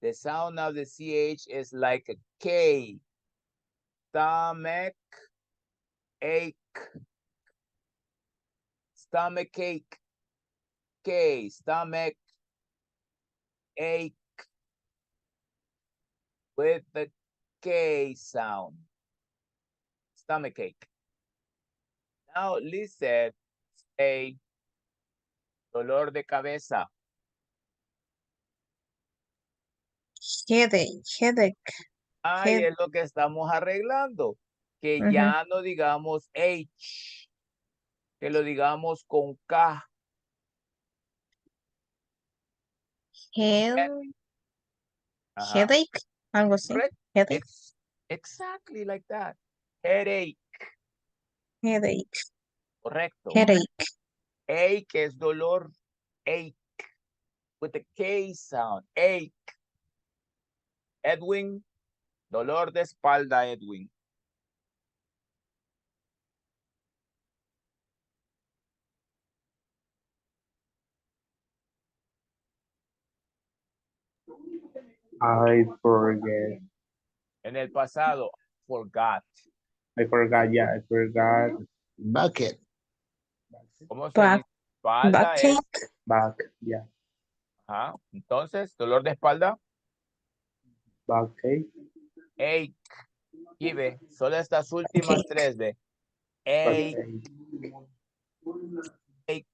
The sound of the CH is like a K. Stomach ache. Stomach ache. K. Stomach ache. With the K sound. Stomach ache. Now listen, say dolor de cabeza. Headache. Ay, es lo que estamos arreglando. Que ya no digamos H, que lo digamos con K. Headache, algo así. Correct? Headache. Exactly like that. Headache. Headache. Correcto. Headache. Ache es dolor. Ache. With the K sound. Ache. Edwin. Dolor de espalda, Edwin. I forget. En el pasado, forgot. I forgot, yeah, I forgot. Bucket. ¿Cómo se dice? Espalda es. Back, yeah. Ajá. Entonces, dolor de espalda. Backache. Ache. Y ve, solo estas últimas tres de ache. Ache.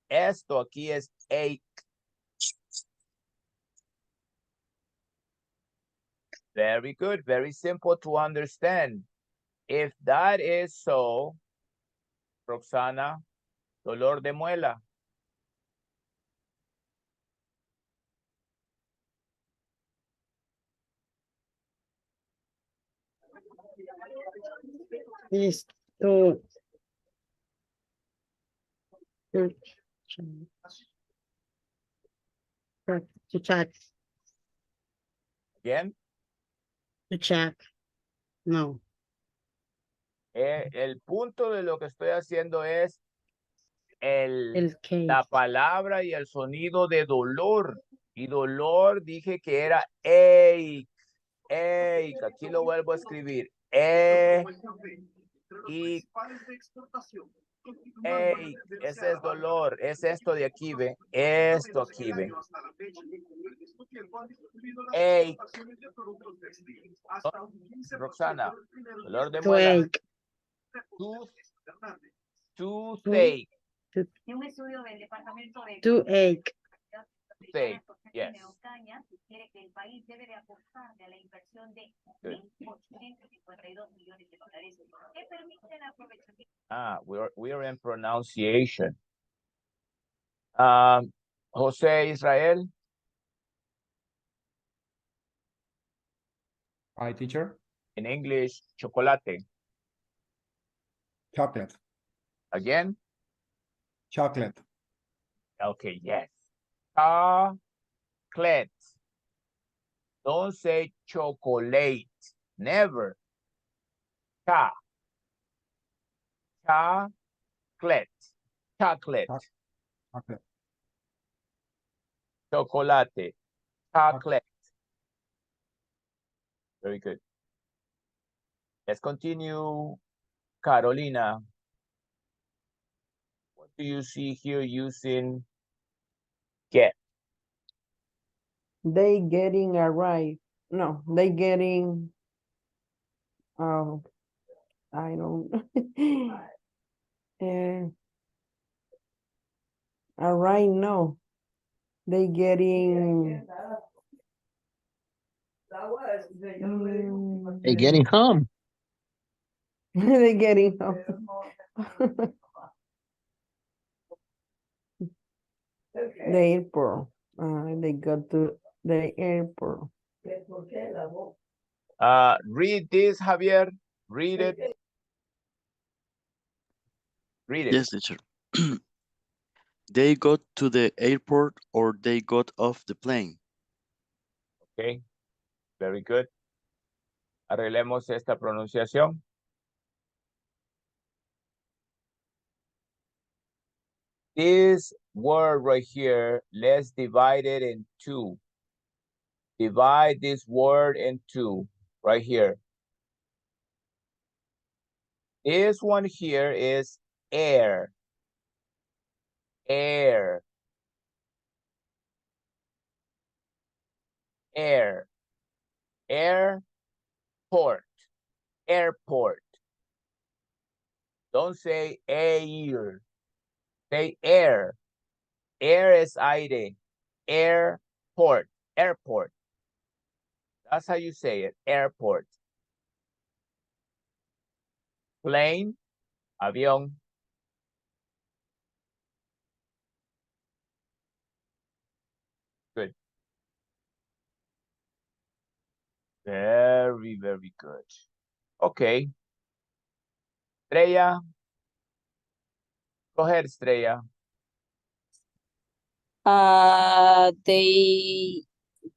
Esto aquí es ache. Very good. Very simple to understand. If that is so, Roxana, dolor de muela. is to check. Again. To check. No. El punto de lo que estoy haciendo es El case. la palabra y el sonido de dolor. Y dolor dije que era ache. Ache. Aquí lo vuelvo a escribir. Ache. Ache. Ese es dolor. Es esto de aquí, ve. Esto aquí, ve. Ache. Oh, Roxana. Dolor de muela. Toothache. Toothache. Toothache. Yes. Good. We are in pronunciation. Jose Israel. Hi, teacher. In English, chocolate. Chocolate. Again? Chocolate. Okay, yes. Chocolate. Don't say chocolate. Never. Chocolate. Chocolate. Chocolate. Chocolate. Chocolate. Very good. Let's continue. Carolina. What do you see here using get? They getting arrived. No, they getting. Oh, I don't. Arrive. No, they getting. They getting home. They getting home. The airport. They got to the airport. Read this, Javier. Read it. Read it. Yes, teacher. They got to the airport or they got off the plane. Okay. Very good. Arreglemos esta pronunciación. This word right here, let's divide it in two. Divide this word in two, right here. This one here is air. Air. Air. Airport. Airport. Don't say air. Say air. Air is aire. Airport. Airport. That's how you say it. Airport. Plane. Avión. Good. Very, very good. Okay. Estrella. Go ahead, Estrella. They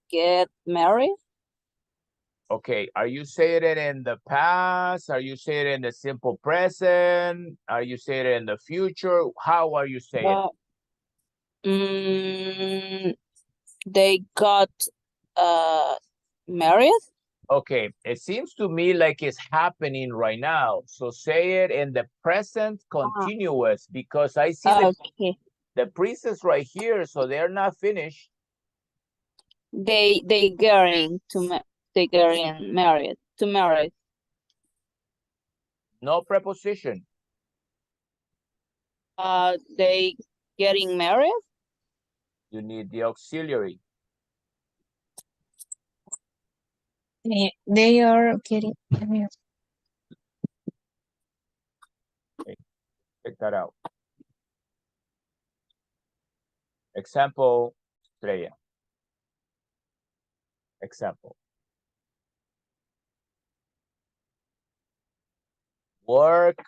get married. Okay, are you saying it in the past? Are you saying it in the simple present? Are you saying it in the future? How are you saying it? They got married. Okay, it seems to me like it's happening right now. So say it in the present continuous because I see the presents right here, so they're not finished. They getting married. To marry. No preposition. They getting married. You need the auxiliary. They are getting married. Okay, check that out. Example, Estrella. Example. Work.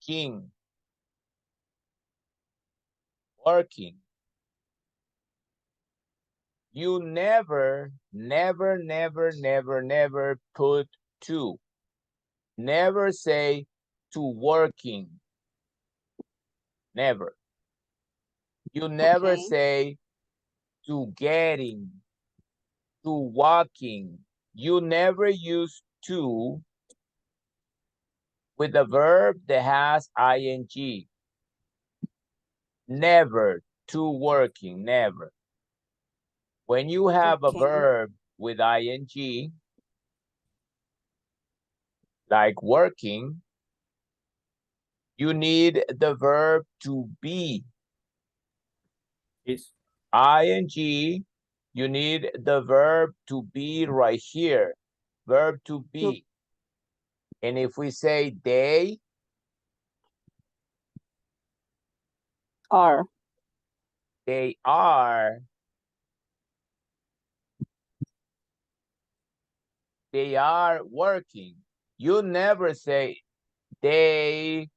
King. Working. You never put to. Never say to working. Never. You never Okay. say to getting, to walking. You never use to with a verb that has ing. Never to working, never. When you have a Okay. verb with ing, like working, you need the verb to be. Is ing, you need the verb to be right here. Verb to be. And if we say they Are. they are working. You never say they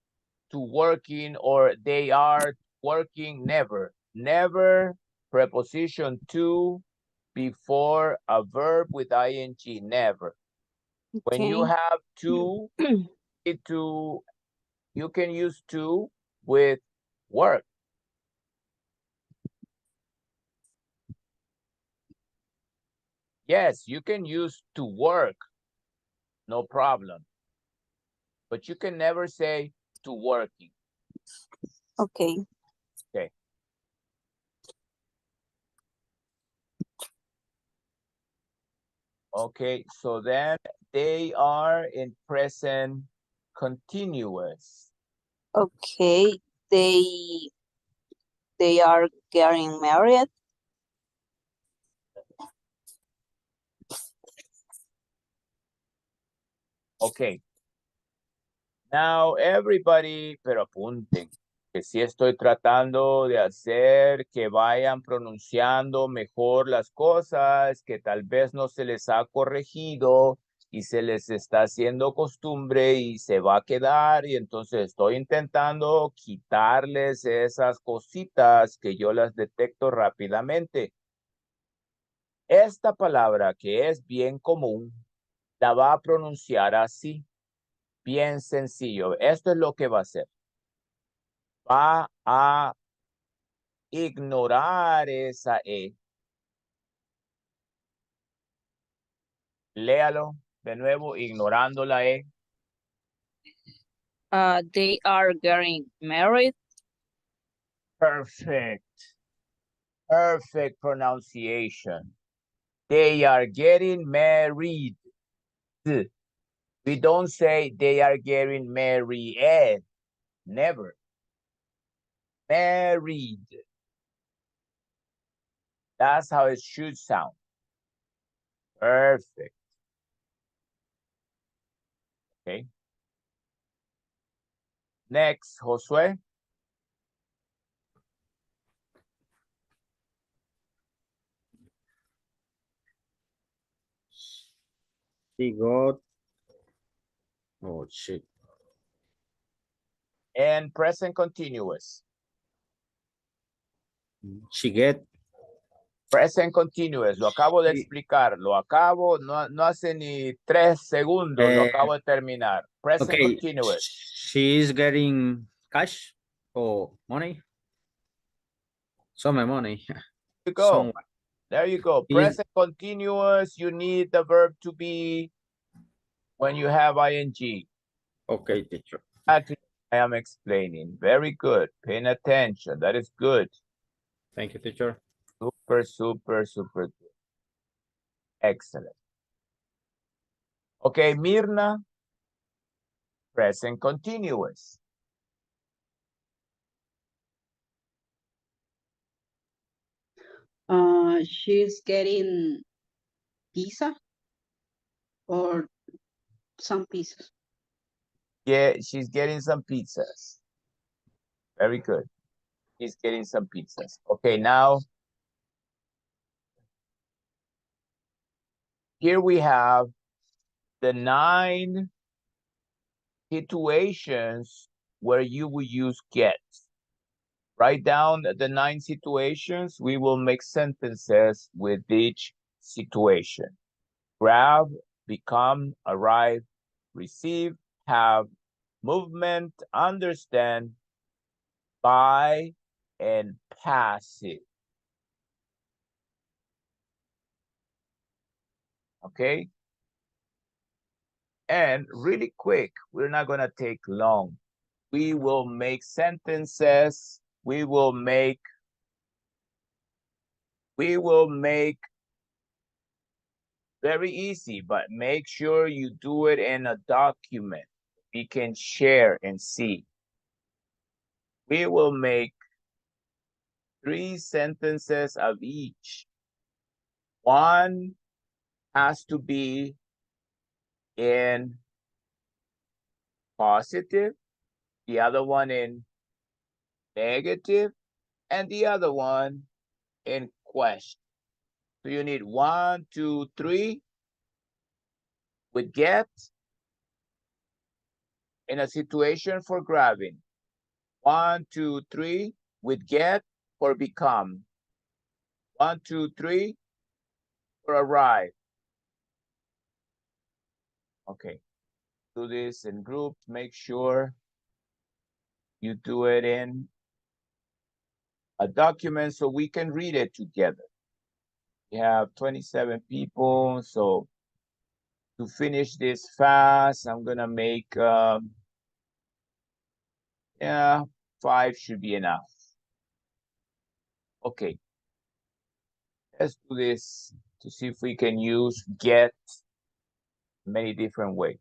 to working or they are working, never. Never preposition to before a verb with ing, never. When you Okay. have to, you can use to with work. Yes, you can use to work, no problem. But you can never say to working. Okay. Okay. Okay, so then they are in present continuous. Okay. They are getting married. Okay. Now everybody, pero apunten, que sí estoy tratando de hacer que vayan pronunciando mejor las cosas, que tal vez no se les ha corregido y se les está haciendo costumbre y se va a quedar, y entonces estoy intentando quitarles esas cositas que yo las detecto rápidamente. Esta palabra, que es bien común, la va a pronunciar así, bien sencillo. Esto es lo que va a hacer. Va a ignorar esa E. Léalo de nuevo, ignorando la E. They are getting married. Perfect. Perfect pronunciation. They are getting married. We don't say they are getting married. Never. Married. That's how it should sound. Perfect. Okay. Next, Josué. She got. Oh shit. And present continuous. She get. Present continuous, lo acabo de Sí. explicar, lo acabo, no hace ni 3 segundos, lo acabo de terminar. Present Okay. continuous. She's getting cash or money. Some money. You go. Some. There you go. Present continuous, you need the verb to be when you have ing. Okay, teacher. Actually, I am explaining. Very good. Paying attention. That is good. Thank you, teacher. Super, super, super good. Excellent. Okay, Mirna. Present continuous. She's getting pizza or some pizzas. Yeah, she's getting some pizzas. Very good. He's getting some pizzas. Okay, now here we have the 9 situations where you will use get. Write down the 9 situations. We will make sentences with each situation. Grab, become, arrive, receive, have, movement, understand, buy, and passive. Okay? And really quick, we're not gonna take long. We will make sentences. We will make very easy, but make sure you do it in a document we can share and see. We will make 3 sentences of each. One has to be in positive, the other one in negative, and the other one in question. So you need 1, 2, 3 with get in a situation for grabbing. 1, 2, 3 with get for become. 1, 2, 3 for arrive. Okay, do this in groups. Make sure you do it in a document so we can read it together. We have 27 people, so to finish this fast, I'm gonna make, yeah, 5 should be enough. Okay, let's do this to see if we can use get many different ways.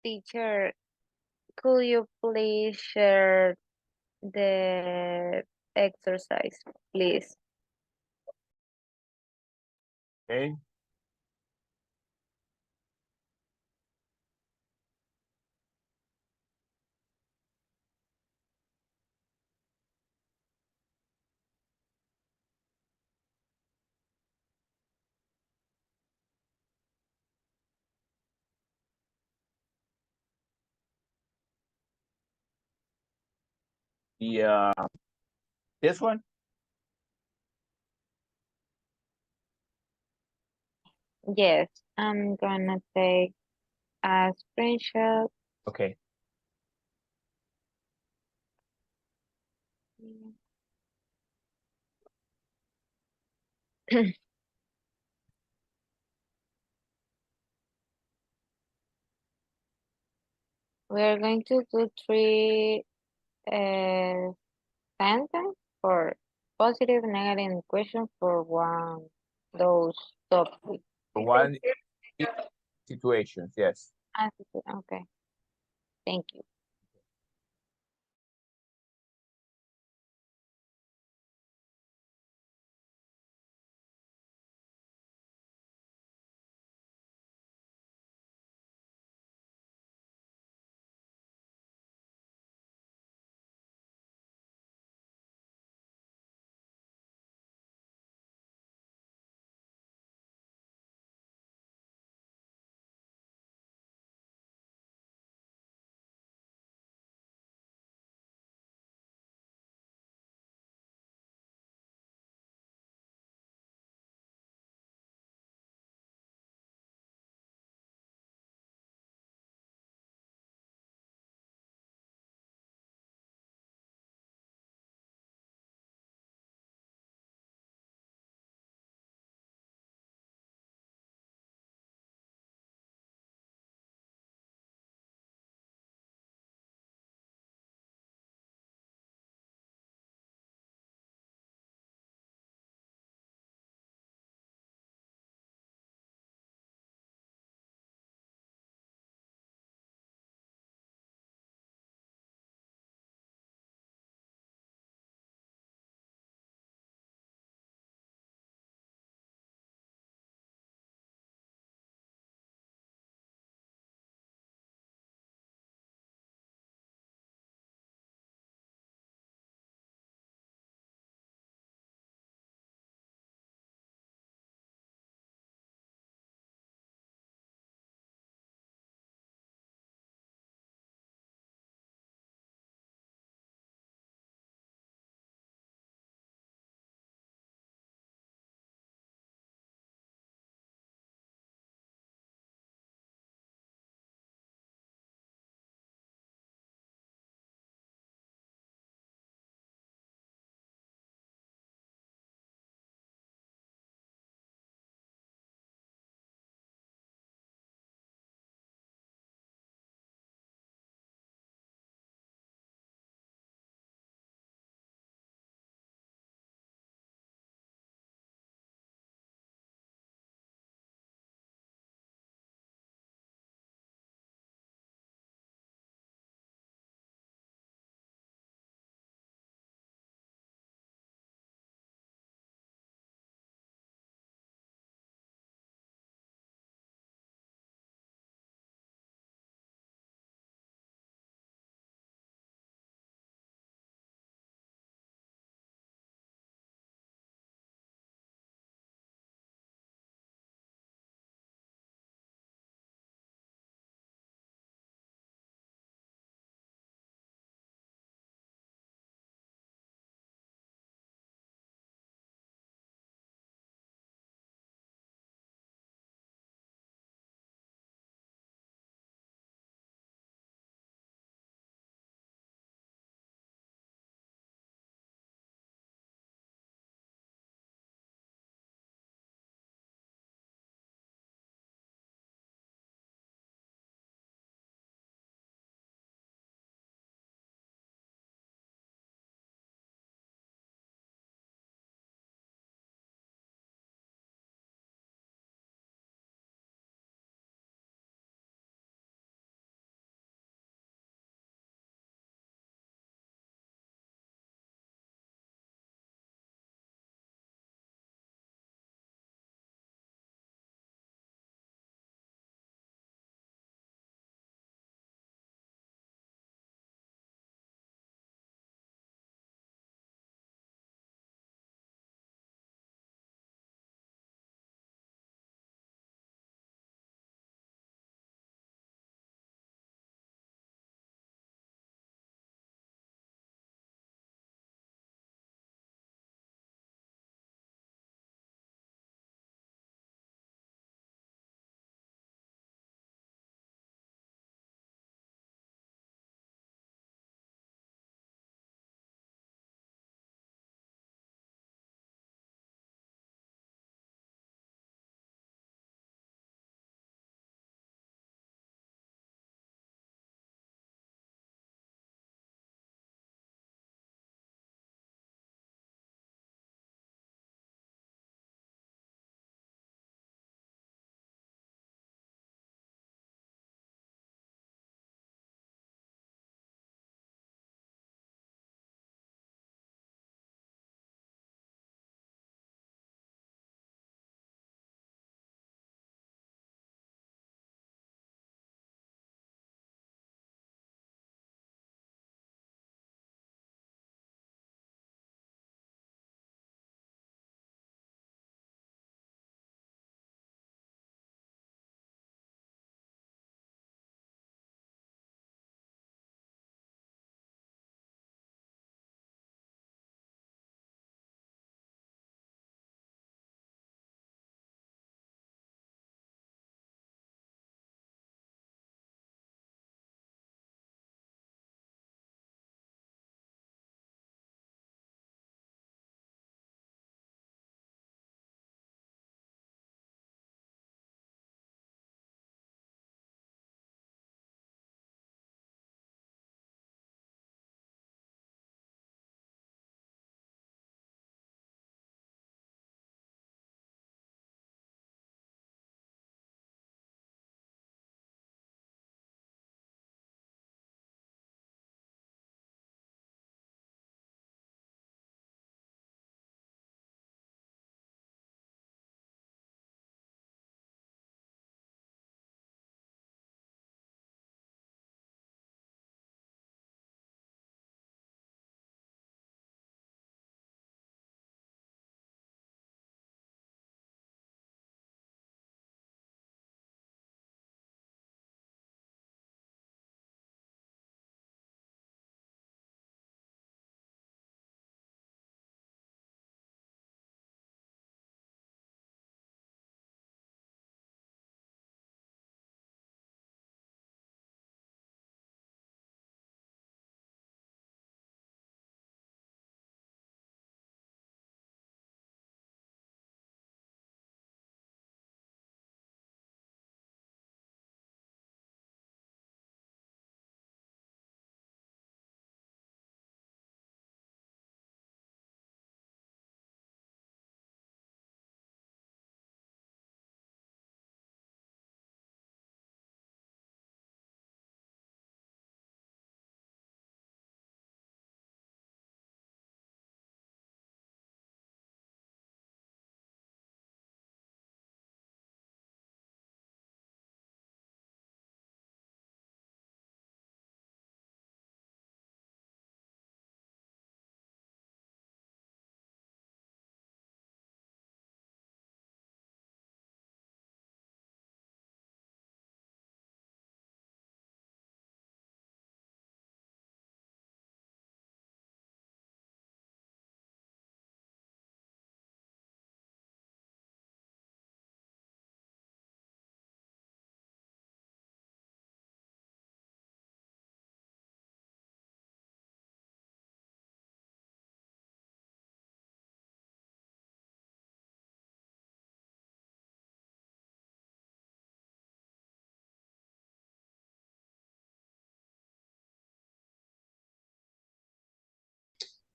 Teacher, could you please share the exercise, please? Okay. The this one? Yes, I'm gonna take a screenshot. Okay. We're going to do 3 sentence for positive, negative question for one those topics. One situations, yes. Okay, thank you.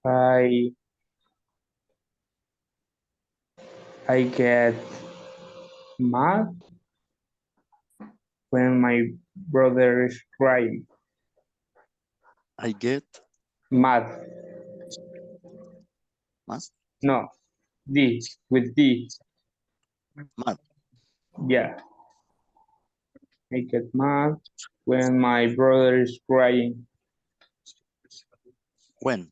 I get mad when my brother is crying. I get Mad. mad. No. D. With D. Mad. Yeah. I get mad when my brother is crying. When.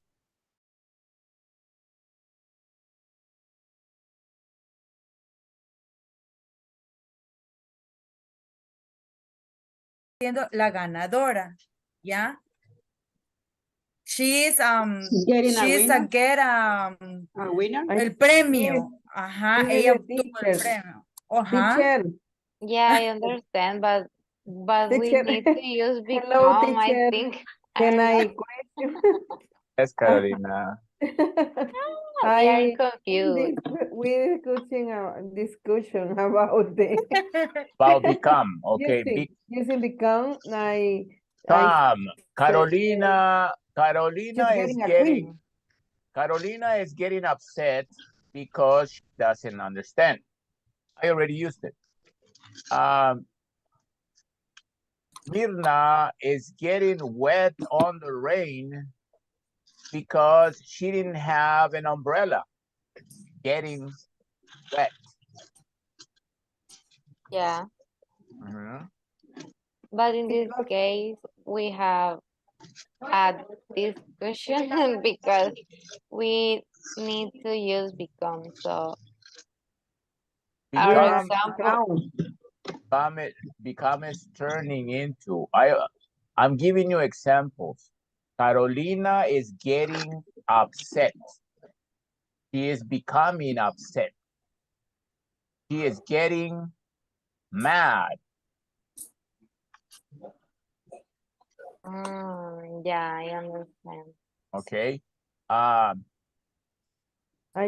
Siendo la ganadora, ¿ya? She's Getting a she's a winner. get A winner. el premio. Ajá, This is ella the obtuvo el teacher. premio. Ajá. Teacher. Yeah, I understand, but we Teacher. need to use Hello, become, I teacher. think. Can I I don't question? Yes, Carolina. know. We are confused. We're discussion about the About become, okay. using become. I Become. say, Carolina she's is getting a queen. getting upset because she doesn't understand. I already used it. Mirna is getting wet on the rain because she didn't have an umbrella. Getting wet. Yeah. Mhm. But in this case, we have a discussion because we need to use become. So our example, Become is turning into. I'm giving you examples. Carolina is getting upset. She is becoming upset. She is getting mad. yeah, I understand. Okay. I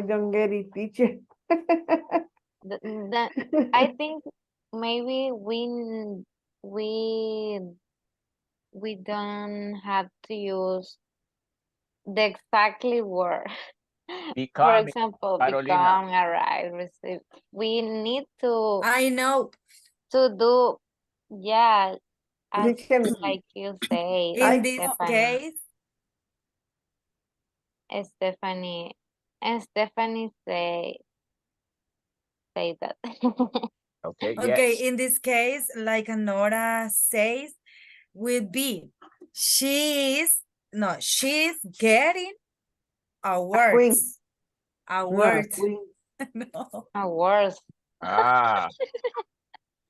don't get it, teacher. I think maybe we don't have to use the exactly word. For Becoming, example, Carolina. become, arrive, receive. We need to. I know. To do, yeah, as Teacher, like you say, In this Stephanie. case, Stephanie say that. Okay, okay, yes. in this case, like Nora says, would be she's getting awards. Awards. No. Awards. Ah.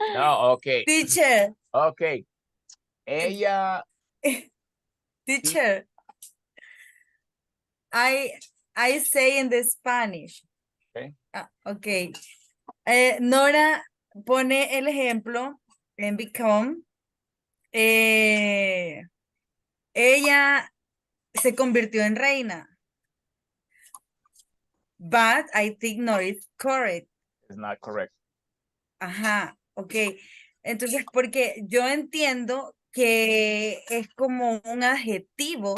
No, okay. Teacher. Okay. Ella. Teacher. I say in the Spanish. Okay. Okay. Nora pone el ejemplo en become. Ella se convirtió en reina. But I think no, it's correct. It's not correct. Ajá, ok. Entonces, porque yo entiendo que es como un adjetivo,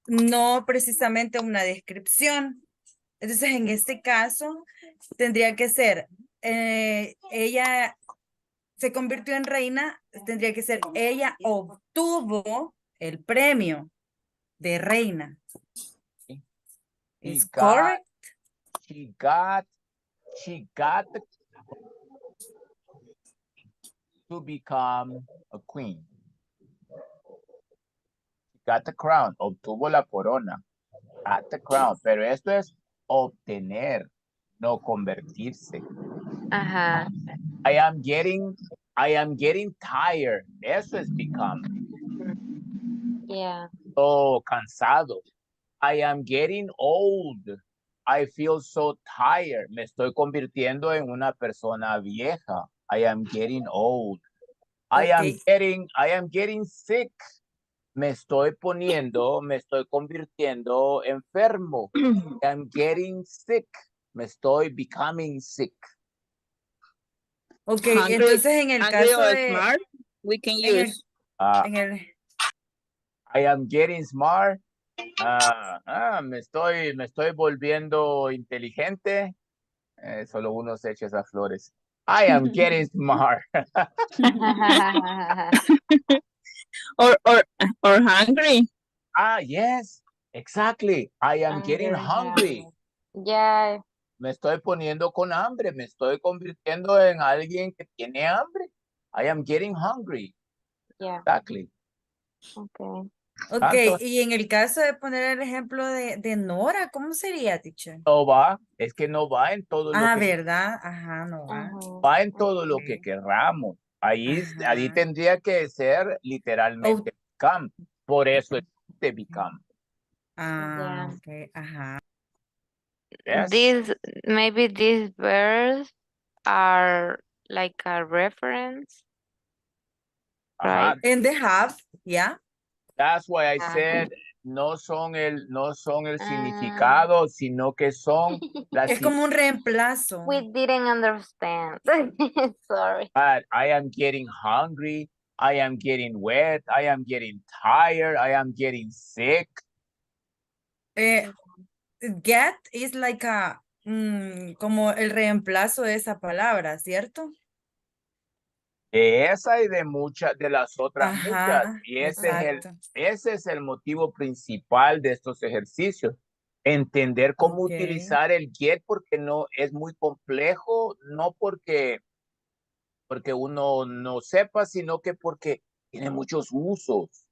no precisamente una descripción. Entonces, en este caso, tendría que ser, ella se convirtió en reina, tendría que ser, ella obtuvo el premio de reina. Is correct? She got to become a queen. She got the crown, obtuvo la corona. Got the crown, pero esto es obtener, no convertirse. Ajá. I am getting tired. Eso es become. Yeah. Oh, cansado. I am getting old. I feel so tired. Me estoy convirtiendo en una persona vieja. I am getting old. I am getting sick. Me estoy convirtiendo enfermo. I am getting sick. Me estoy becoming sick. Ok, Hungry, entonces en el caso or de... smart, we can en use. el, I am getting smart. Me estoy volviendo inteligente. Solo uno se echa esas flores. I am getting smart. or hungry. Yes, exactly. I am getting hungry. Yeah. Me estoy poniendo con hambre. Me estoy convirtiendo en alguien que tiene hambre. I am getting hungry. Yeah. Exactly. Okay. Ok, Tanto y en el caso de poner el ejemplo de Nora, ¿cómo sería, teacher? no va, es que no va en todo lo que ¿verdad? Ajá, no va. va en todo lo que querramos. Ahí Ajá. tendría que ser literalmente become. Por eso es de become. Yeah. Ok, ajá. These maybe these verbs are like a reference, right? In the have, yeah. That's why I Ah. said no son el significado, sino que son las Es como un reemplazo. We didn't understand. Sorry. But I am getting hungry, I am getting wet, I am getting tired, I am getting sick. Get is like a como el reemplazo de esa palabra, ¿cierto? De esa y de muchas de las otras muchas. Ajá, Y exacto. ese es el motivo principal de estos ejercicios. Entender cómo Ok. utilizar el get porque no es muy complejo, no porque uno no sepa, sino que porque tiene muchos usos.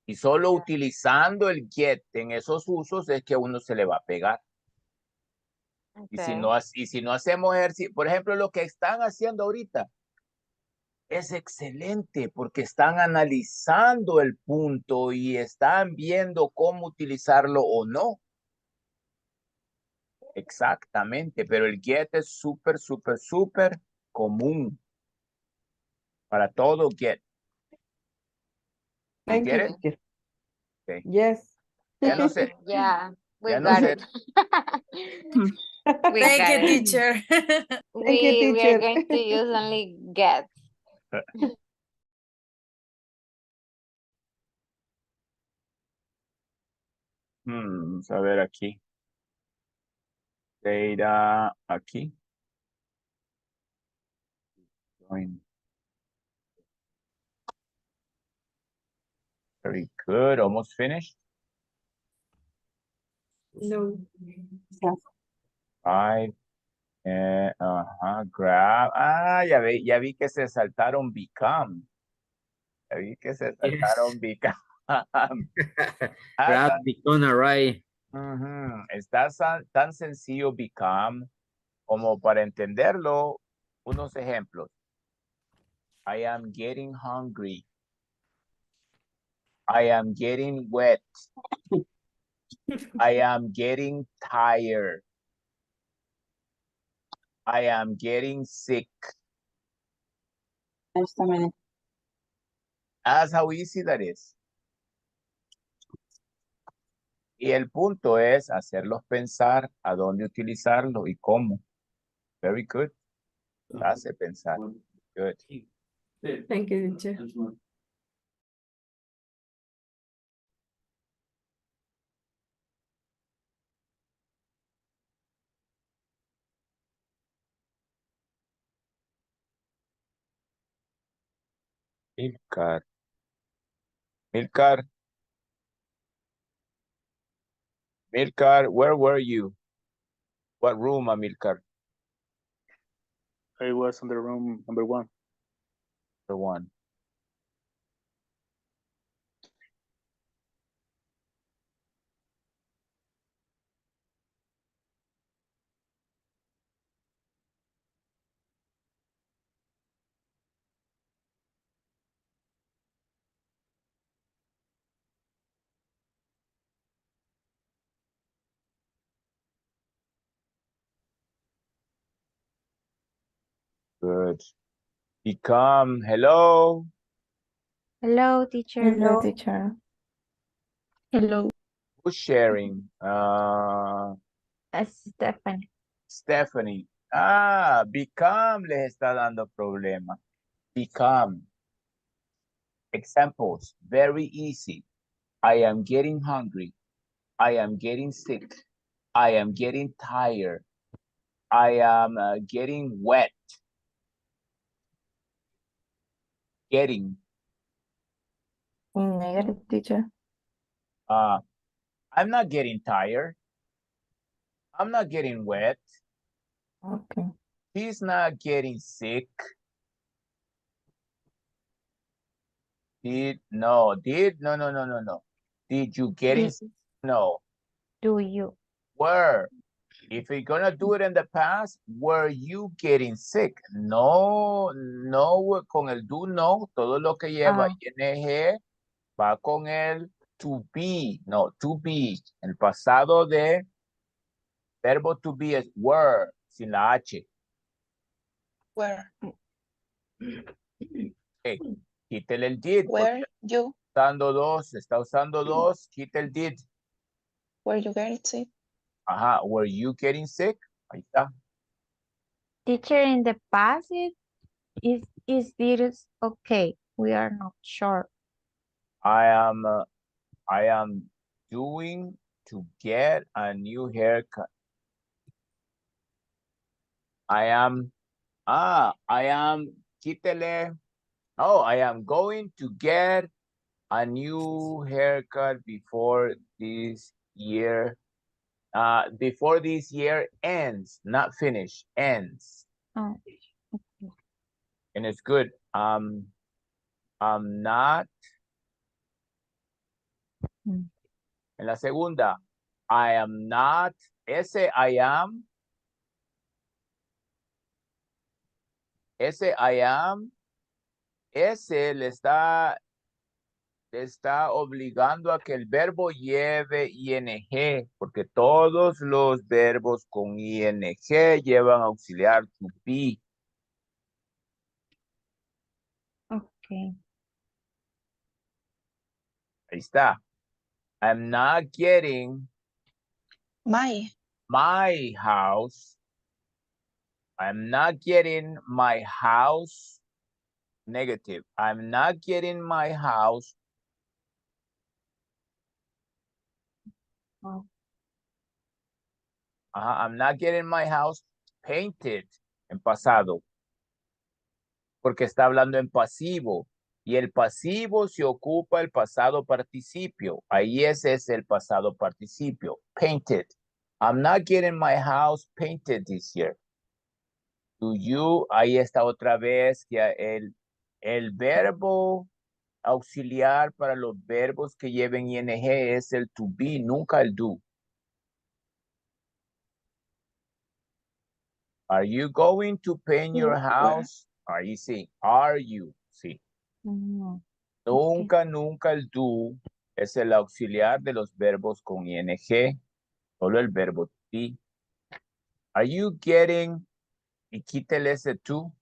Y solo utilizando el get en esos usos es que a uno se le va a pegar. Y si no hacemos ejercicio, por ejemplo, lo que están haciendo ahorita, es excelente porque están analizando el punto y están viendo cómo utilizarlo o no. Exactamente, pero el get es súper, súper, súper común para todo get. Thank get you, it? teacher. Okay. Yes. Ya no sé. Yeah, we Ya no got sé. it. We Thank got you, it. teacher. Thank you, We are teacher. going to use only get. Vamos a ver aquí. Data aquí. Very good. Almost finished. No. Five. Grab. Ya vi que se saltaron become. Ya vi que se saltaron become. Grab, become, array. Está tan sencillo become como para entenderlo. Unos ejemplos. I am getting hungry. I am getting wet. I am getting tired. I am getting sick. That's how easy that is. Y el punto es hacerlos pensar a dónde utilizarlo y cómo. Very good. Hace pensar. Good. Thank you, teacher. Milcar. Milcar. Milcar, where were you? What room, Amilcar? I was in the room number 1. The one. Good. Become. Hello. Hello, teacher. Hello, teacher. Hello. Who's sharing? Stephanie. Stephanie. Become les está dando problema. Become. Examples. Very easy. I am getting hungry. I am getting sick. I am getting tired. I am getting wet. Getting. Negative, teacher. I'm not getting tired. I'm not getting wet. Okay. He's not getting sick. No. Did you getting sick? No. Do you? Were. If you're gonna do it in the past, were you getting sick? No, con el do no, todo lo que lleva ing va con el to be, no, to be. El pasado de verbo to be es were, sin la H. Where? Okay. Quítale el did. Where you? Está usando dos, quita el did. Were you getting sick? Ajá, were you getting sick? Ahí está. Teacher, in the past, is this okay? We are not sure. I am doing to get a new haircut. I am, quítele. Oh, I am going to get a new haircut before this year. Before this year ends, not finish, ends. Oh, okay. And it's good. I'm not. En la segunda, I am not. Ese I am. Ese I am. Ese le está obligando a que el verbo lleve ing, porque todos los verbos con ing llevan auxiliar to be. Okay. Ahí está. I'm not getting My house. I'm not getting my house. Negative. I'm not getting my house. Oh. I'm not getting my house painted en pasado. Porque está hablando en pasivo. Y el pasivo se ocupa el pasado participio. Ahí ese es el pasado participio. Painted. I'm not getting my house painted this year. Do you? Ahí está otra vez que el verbo auxiliar para los verbos que lleven ing es el to be, nunca el do. Are you going to paint your house? Ahí sí. Are you? Sí. Nunca el do es el auxiliar de los verbos con ing. Solo el verbo to be. Are you getting? Y quítele ese to.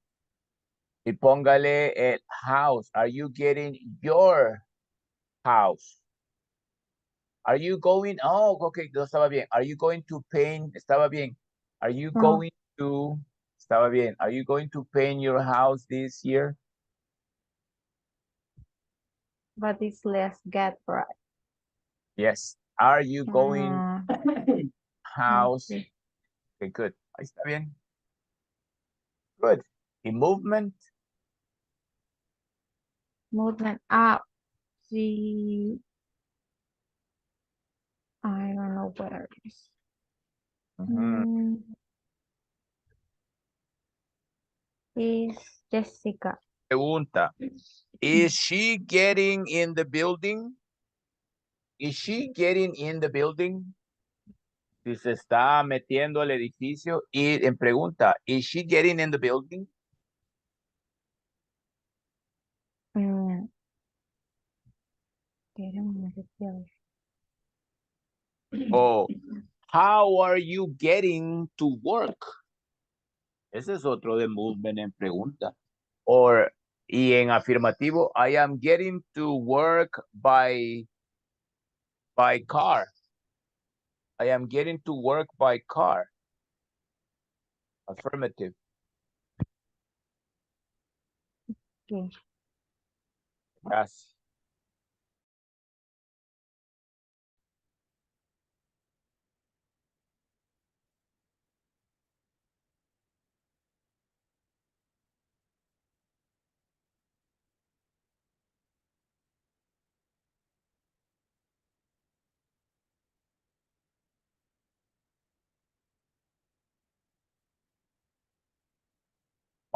Y póngale el house. Are you getting your house? Are you going? Oh, okay, no estaba bien. Are you going to paint? Estaba bien. Are you going to? Estaba bien. Are you going to paint your house this year? But it's less get right. Yes. Are you going house? Okay, good. Ahí está bien. Good. Y movement. Movement up. See. I don't know where it is. Is Jessica. Pregunta. Is she getting in the building? Is she getting in the building? Si se está metiendo al edificio y en pregunta, is she getting in the building? O how are you getting to work? Ese es otro de movement en pregunta. Y en afirmativo, I am getting to work by car. I am getting to work by car. Affirmative. Okay. Yes.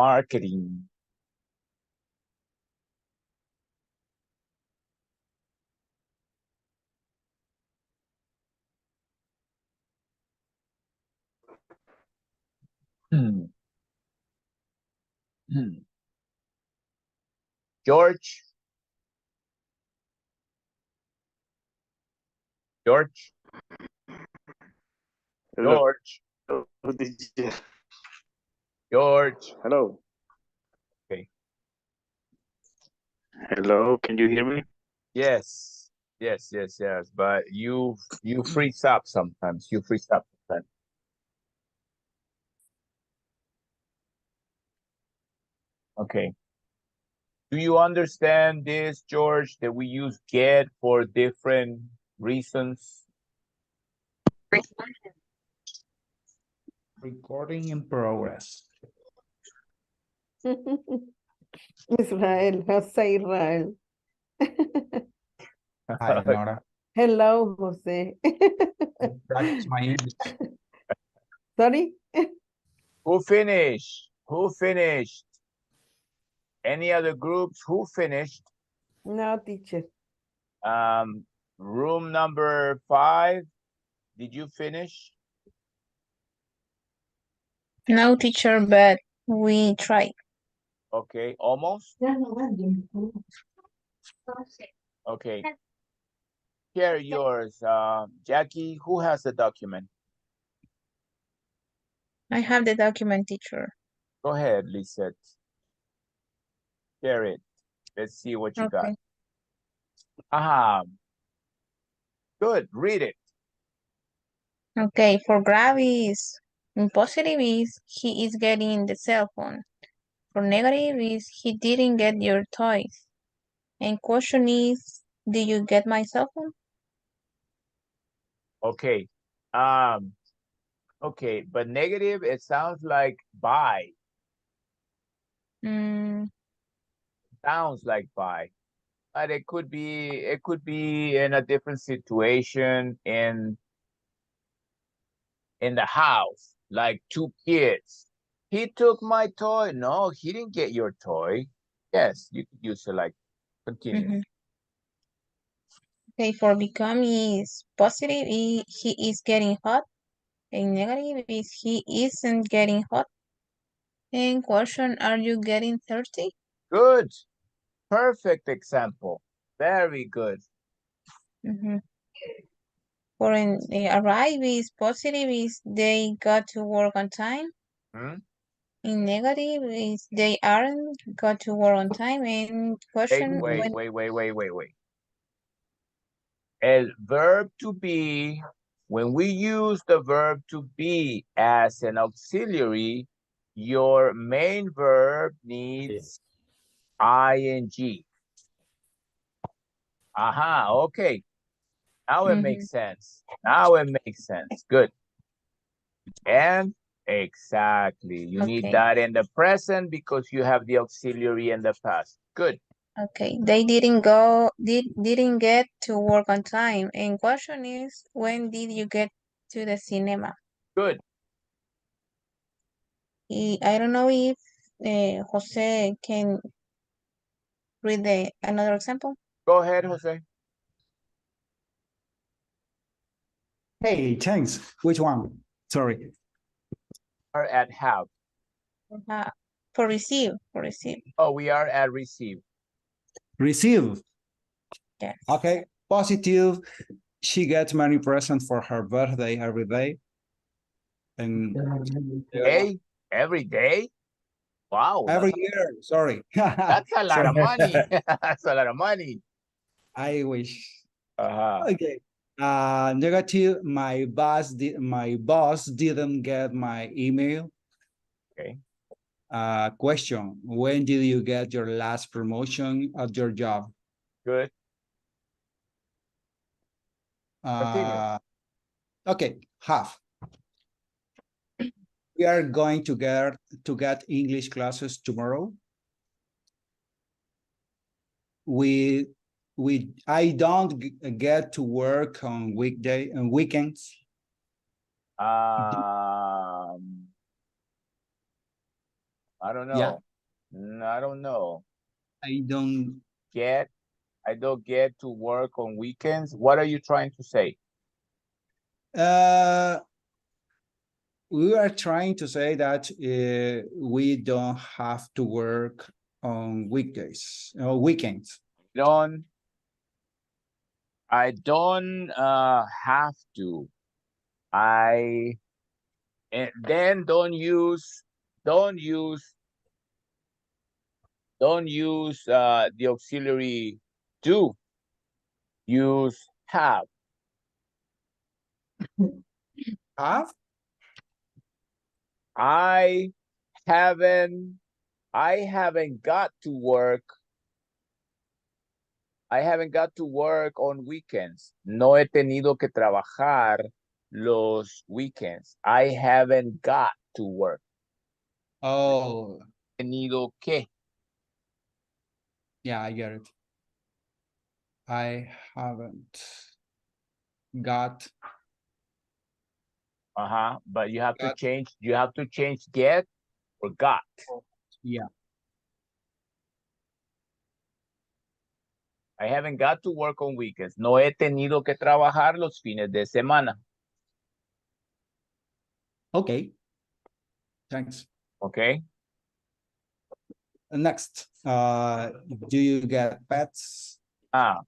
Marketing. George. George. Hello. George. George. Hello. Okay. Hello, can you hear me? Yes. Yes. But you freeze up sometimes. You freeze up sometimes. Okay. Do you understand this, George, that we use get for different reasons? Recording in progress. Israel, Jose Israel. Hi, Nora. Hello, Jose. Practice my English. Sorry? Who finished? Who finished? Any other groups? Who finished? No, teacher. Room number 5. Did you finish? No, teacher, but we try. Okay, almost? Okay. Here yours. Jackie, who has the document? I have the document, teacher. Go ahead, Lisette. Share it. Let's see what you got. Okay. Aha. Good, read it. Okay, for grab is in positive is he is getting the cell phone. For negative is he didn't get your toys. And question is, did you get my cell phone? Okay. Okay, but negative, it sounds like buy. Sounds like buy. But it could be in a different situation in the house, like 2 kids. He took my toy. No, he didn't get your toy. Yes, you could use it like continue. Okay, for become is positive, he is getting hot. And negative is he isn't getting hot. And question, are you getting thirsty? Good. Perfect example. Very good. For in arrive is positive is they got to work on time. In negative is they aren't got to work on time. And question Wait. El verb to be, when we use the verb to be as an auxiliary, your main verb needs ing. Aha, okay. Now it makes sense. Good. And exactly. You need that in the present because you have the auxiliary in the past. Good. Okay, they didn't get to work on time. And question is, when did you get to the cinema? Good. I don't know if Jose can read another example. Go ahead, Jose. Hey, thanks. Which one? Sorry. Are at have. For receive. Oh, we are at receive. Receive. Yes. Okay. Positive. She gets many presents for her birthday every day. And every day? Wow. Every year, sorry. That's a lot of money. That's a lot of money. I wish. Okay. Negative, my boss didn't get my email. Okay. Question, when did you get your last promotion at your job? Good. Okay, half. We are going to get English classes tomorrow. I don't get to work on weekday and weekends. I don't Yeah. know. I don't know. I don't I don't get to work on weekends. What are you trying to say? We are trying to say that we don't have to work on weekdays or weekends. I don't have to. And then don't use the auxiliary do. Use have. Have? I haven't got to work. I haven't got to work on weekends. No he tenido que trabajar los weekends. I haven't got to work. Oh. Tenido que. Yeah, I get it. I haven't got. But you have to change get or got. Yeah. I haven't got to work on weekends. No he tenido que trabajar los fines de semana. Okay. Thanks. Okay. Next, do you get pets? Have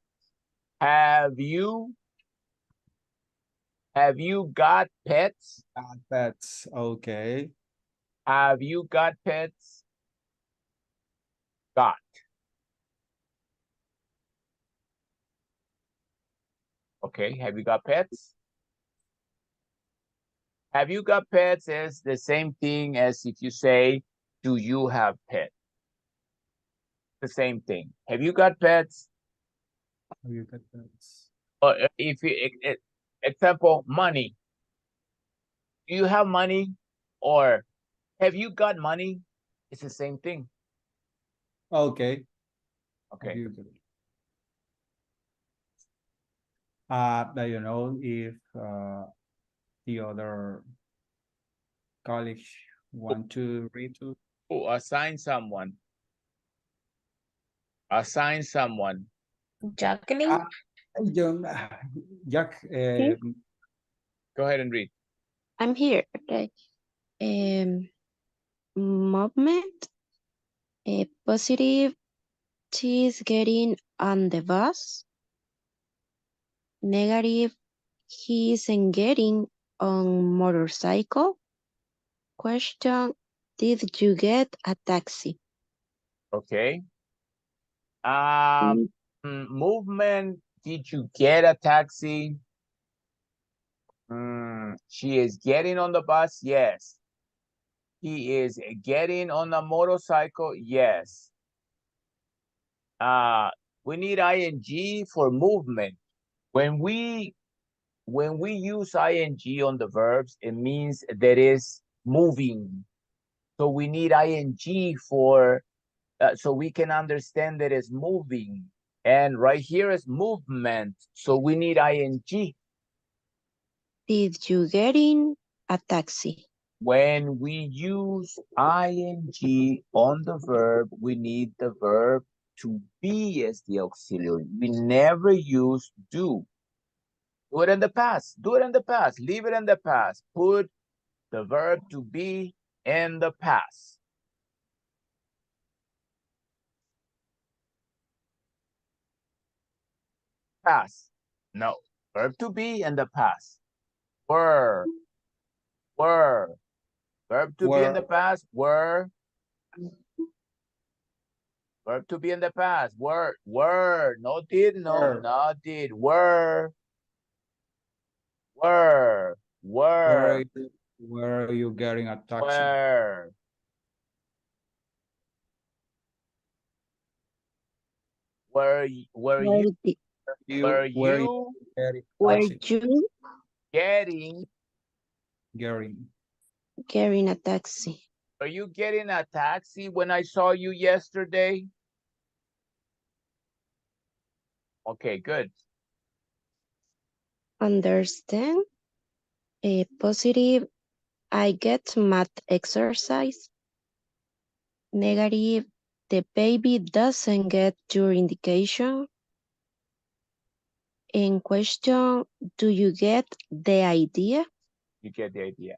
you got pets? Got pets. Okay. Have you got pets? Got. Okay, have you got pets? Have you got pets is the same thing as if you say, do you have pets? The same thing. Have you got pets? Have you got pets? Or if you, example, money. Do you have money? Or have you got money? It's the same thing. Okay. Okay. But you know, if the other colleagues want to read to. Oh, assign someone. Assign someone. Jacqueline? Jack, go ahead and read. I'm here. Okay. Movement. Positive. She's getting on the bus. Negative. He isn't getting on motorcycle. Question. Did you get a taxi? Okay. Movement. Did you get a taxi? She is getting on the bus. Yes. He is getting on a motorcycle. Yes. We need ing for movement. When we use ing on the verbs, it means that is moving. So we need ing for so we can understand that it's moving. And right here is movement. So we need ing. Did you get in a taxi? When we use ing on the verb, we need the verb to be as the auxiliary. We never use do. Do it in the past. Do it in the past. Leave it in the past. Put the verb to be in the past. Past. No. Verb to be in the past. Were. Were. Verb to be in the past. Were. Verb to be in the past. Were. Were. No did. No. Not did. Were. Were. Were. Where are you getting a taxi? Were. Were you getting a taxi? Are you getting a taxi when I saw you yesterday? Okay, good. Understand? A positive. I get math exercise. Negative. The baby doesn't get your indication. In question, do you get the idea? You get the idea.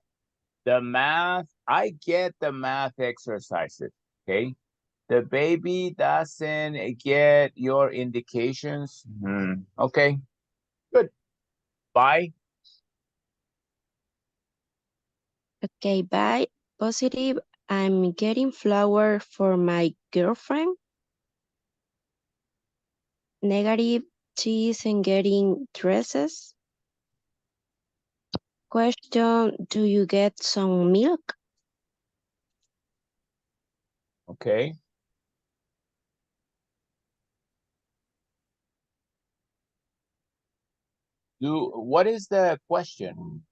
The math, I get the math exercises, okay? The baby doesn't get your indications. Okay, good. Bye. Okay, bye. Positive. I'm getting flower for my girlfriend. Negative. She isn't getting dresses. Question, do you get some milk? Okay. What is the question?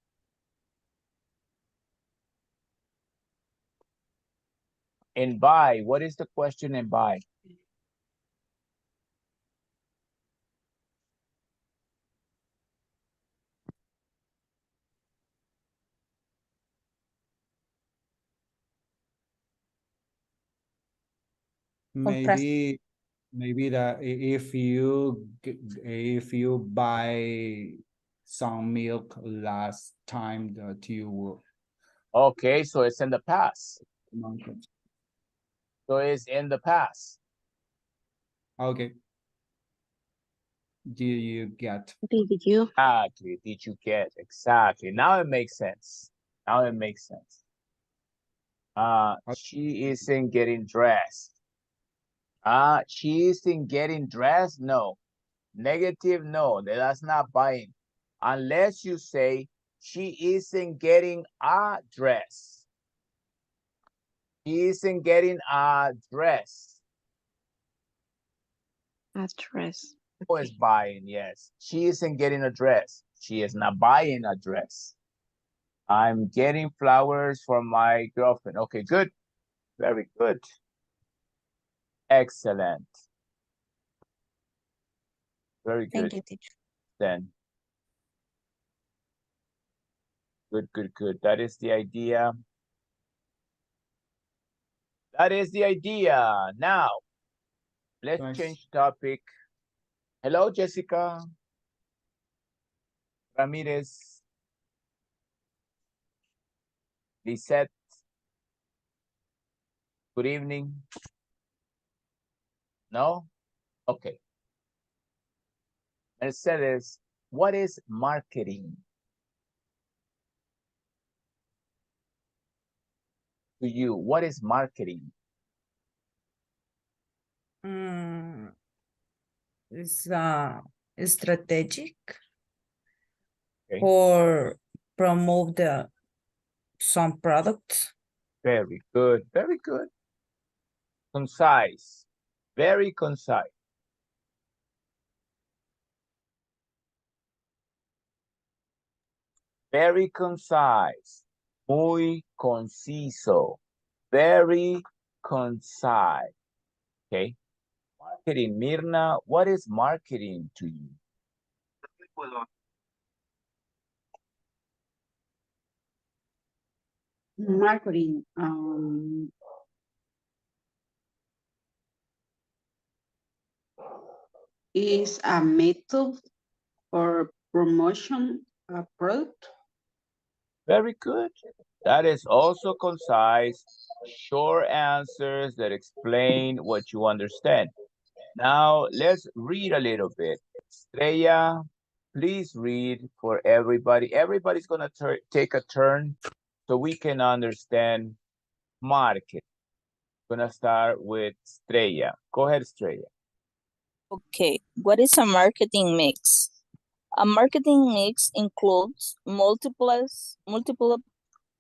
And buy, what is the question and buy? Maybe that if you buy some milk last time that you were. Okay, so it's in the past. So it's in the past. Okay. Did you get? Did you? Exactly. Did you get? Exactly. Now it makes sense. Now it makes sense. She isn't getting dressed. She isn't getting dressed? No. Negative? No. That's not buying. Unless you say she isn't getting a dress. She isn't getting a dress. A dress. Who is buying? Yes. She isn't getting a dress. She is not buying a dress. I'm getting flowers for my girlfriend. Okay, good. Very good. Excellent. Very good. Thank you, teacher. Then. Good, good, good. That is the idea. That is the idea. Now, let's change topic. Hello, Jessica. Ramirez. Lisette. Good evening. No? Okay. Mercedes, what is marketing? To you, what is marketing? It's strategic Okay. or promote some products. Very good. Very good. Concise. Very concise. Very concise. Muy conciso. Very concise. Okay. Marketing. Mirna, what is marketing to you? Marketing, is a method for promotion a product. Very good. That is also concise, short answers that explain what you understand. Now, let's read a little bit. Estrella, please read for everybody. Everybody's going to take a turn so we can understand market. Going to start with Estrella. Go ahead, Estrella. Okay, what is a marketing mix? A marketing mix includes multiple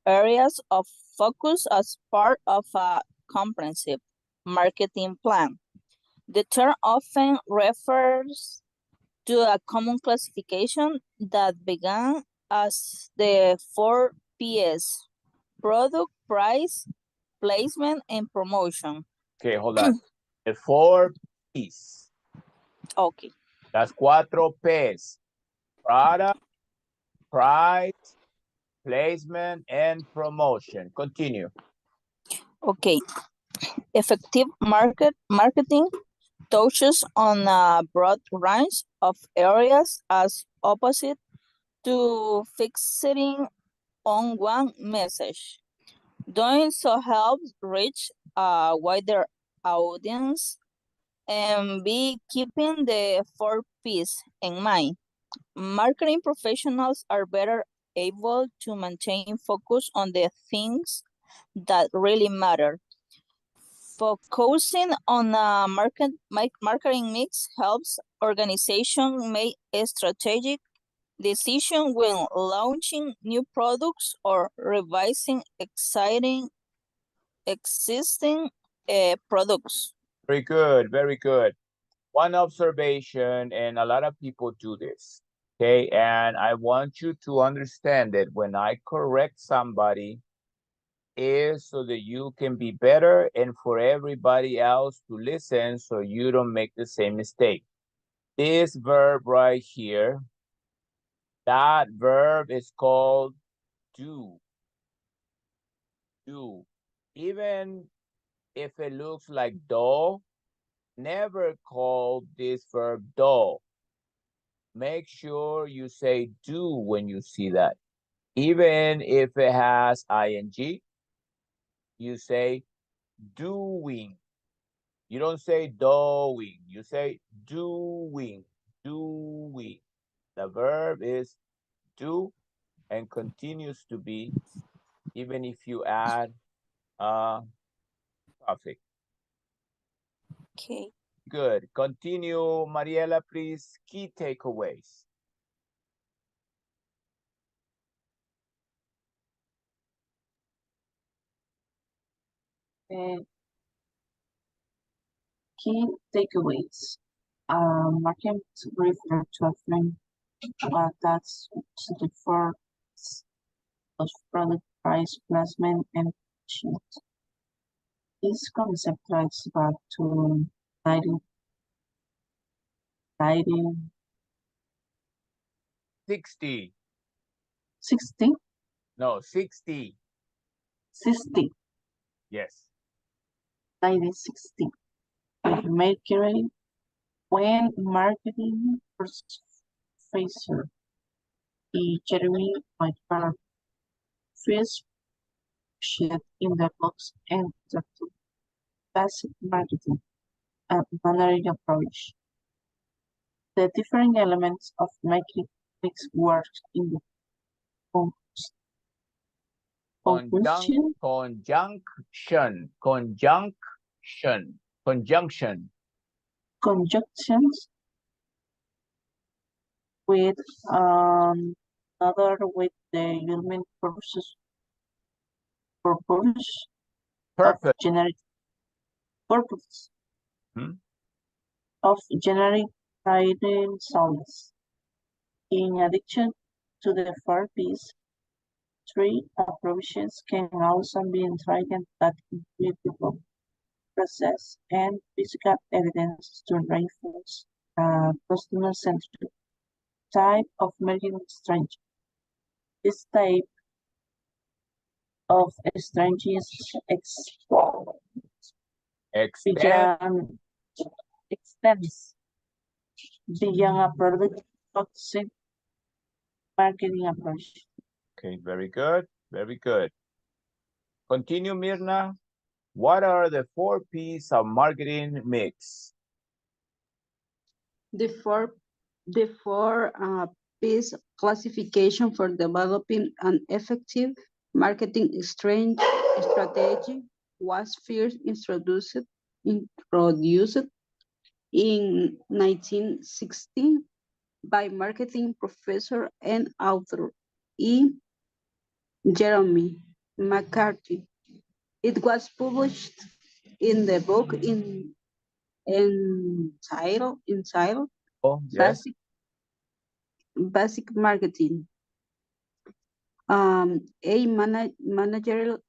areas of focus as part of a comprehensive marketing plan. The term often refers to a common classification that began as the 4 Ps: product, price, placement, and promotion. Okay, hold on. The 4 Ps. Okay. Las 4 Ps. Product, price, placement, and promotion. Continue. Okay. Effective marketing touches on a broad range of areas as opposite to fixating on one message. Doing so helps reach a wider audience and be keeping the four P's in mind. Marketing professionals are better able to maintain focus on the things that really matter. Focusing on a marketing mix helps organization make a strategic decision when launching new products or revising existing products. Very good, very good. One observation, and a lot of people do this, okay? And I want you to understand that when I correct somebody, is so that you can be better and for everybody else to listen so you don't make the same mistake. This verb right here, that verb is called do. Do. Even if it looks like do, never call this verb do. Make sure you say do when you see that. Even if it has ing, you say doing. You don't say doing, you say doing, doing. The verb is do and continues to be, even if you add a suffix. Okay. Good. Continue, Mariela, please. Key takeaways. Key takeaways. Market refer to a frame that's the four of product price, placement, and sheet. This concept tracks back to 60. 60? No, 60. 60. Yes. 1960. With Mercury, when marketing professor Jeremy McBarr first shared in the box and the basic marketing and managerial approach. The different elements of making mix work in the Conjunction. Conjunctions with another with the human purpose of generic purpose of generic writing sounds. In addition to the 4Ps, 3 approaches can also be tried that include people, process, and physical evidence to reinforce a customer-centric type of marketing strategy. This type of strategy extends beyond a product focused marketing approach. Okay, very good, very good. Continue, Mirna. What are the 4 P's of marketing mix? The four P's classification for developing an effective marketing strategy was first introduced in 1960 by marketing professor and author E. Jeremy McCarthy. It was published in the book entitled yes. Basic Marketing. A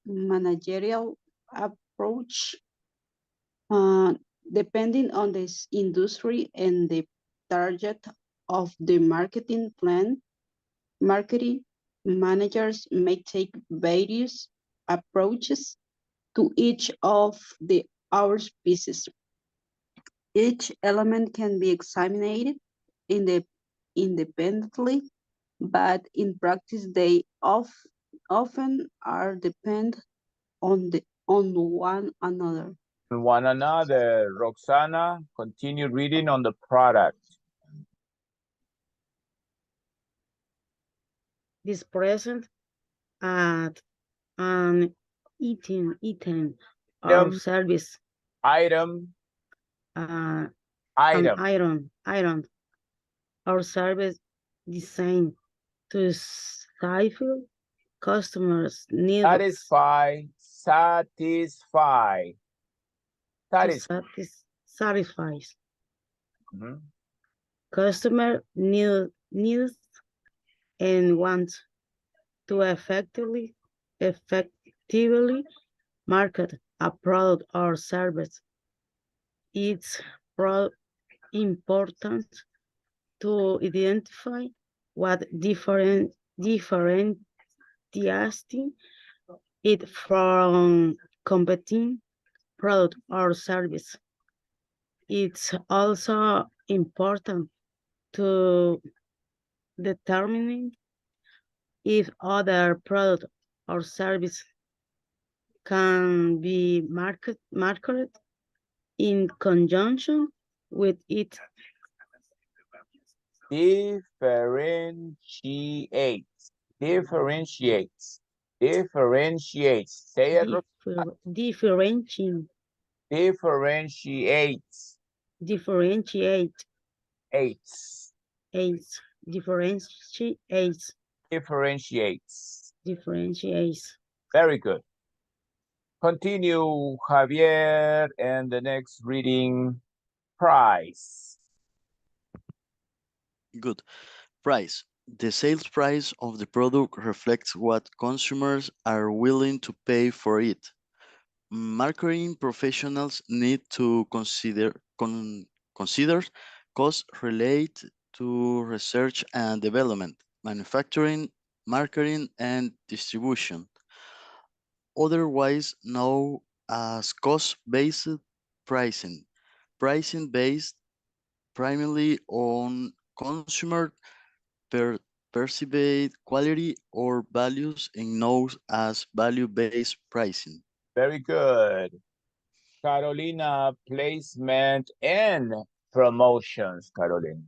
managerial approach depending on this industry and the target of the marketing plan. Marketing managers may take various approaches to each of our pieces. Each element can be examined independently, but in practice they often are depend on one another. One another. Roxana, continue reading on the product. This present at an item or service. Item. An Item. iron or service designed to satisfy customers' needs. Satisfy. Satisfies customer needs and wants to effectively market a product or service. It's important to identify what differentiates it from competing product or service. It's also important to determine if other product or service can be marketed in conjunction with it. Differentiates. Say it. Differentiates. Differentiates. Very good. Continue, Javier, and the next reading, price. Good. Price. The sales price of the product reflects what consumers are willing to pay for it. Marketing professionals need to consider costs related to research and development, manufacturing, marketing, and distribution, otherwise known as cost-based pricing. Pricing based primarily on consumer perceived quality or values and known as value-based pricing. Very good. Carolina, placement and promotions, Carolina.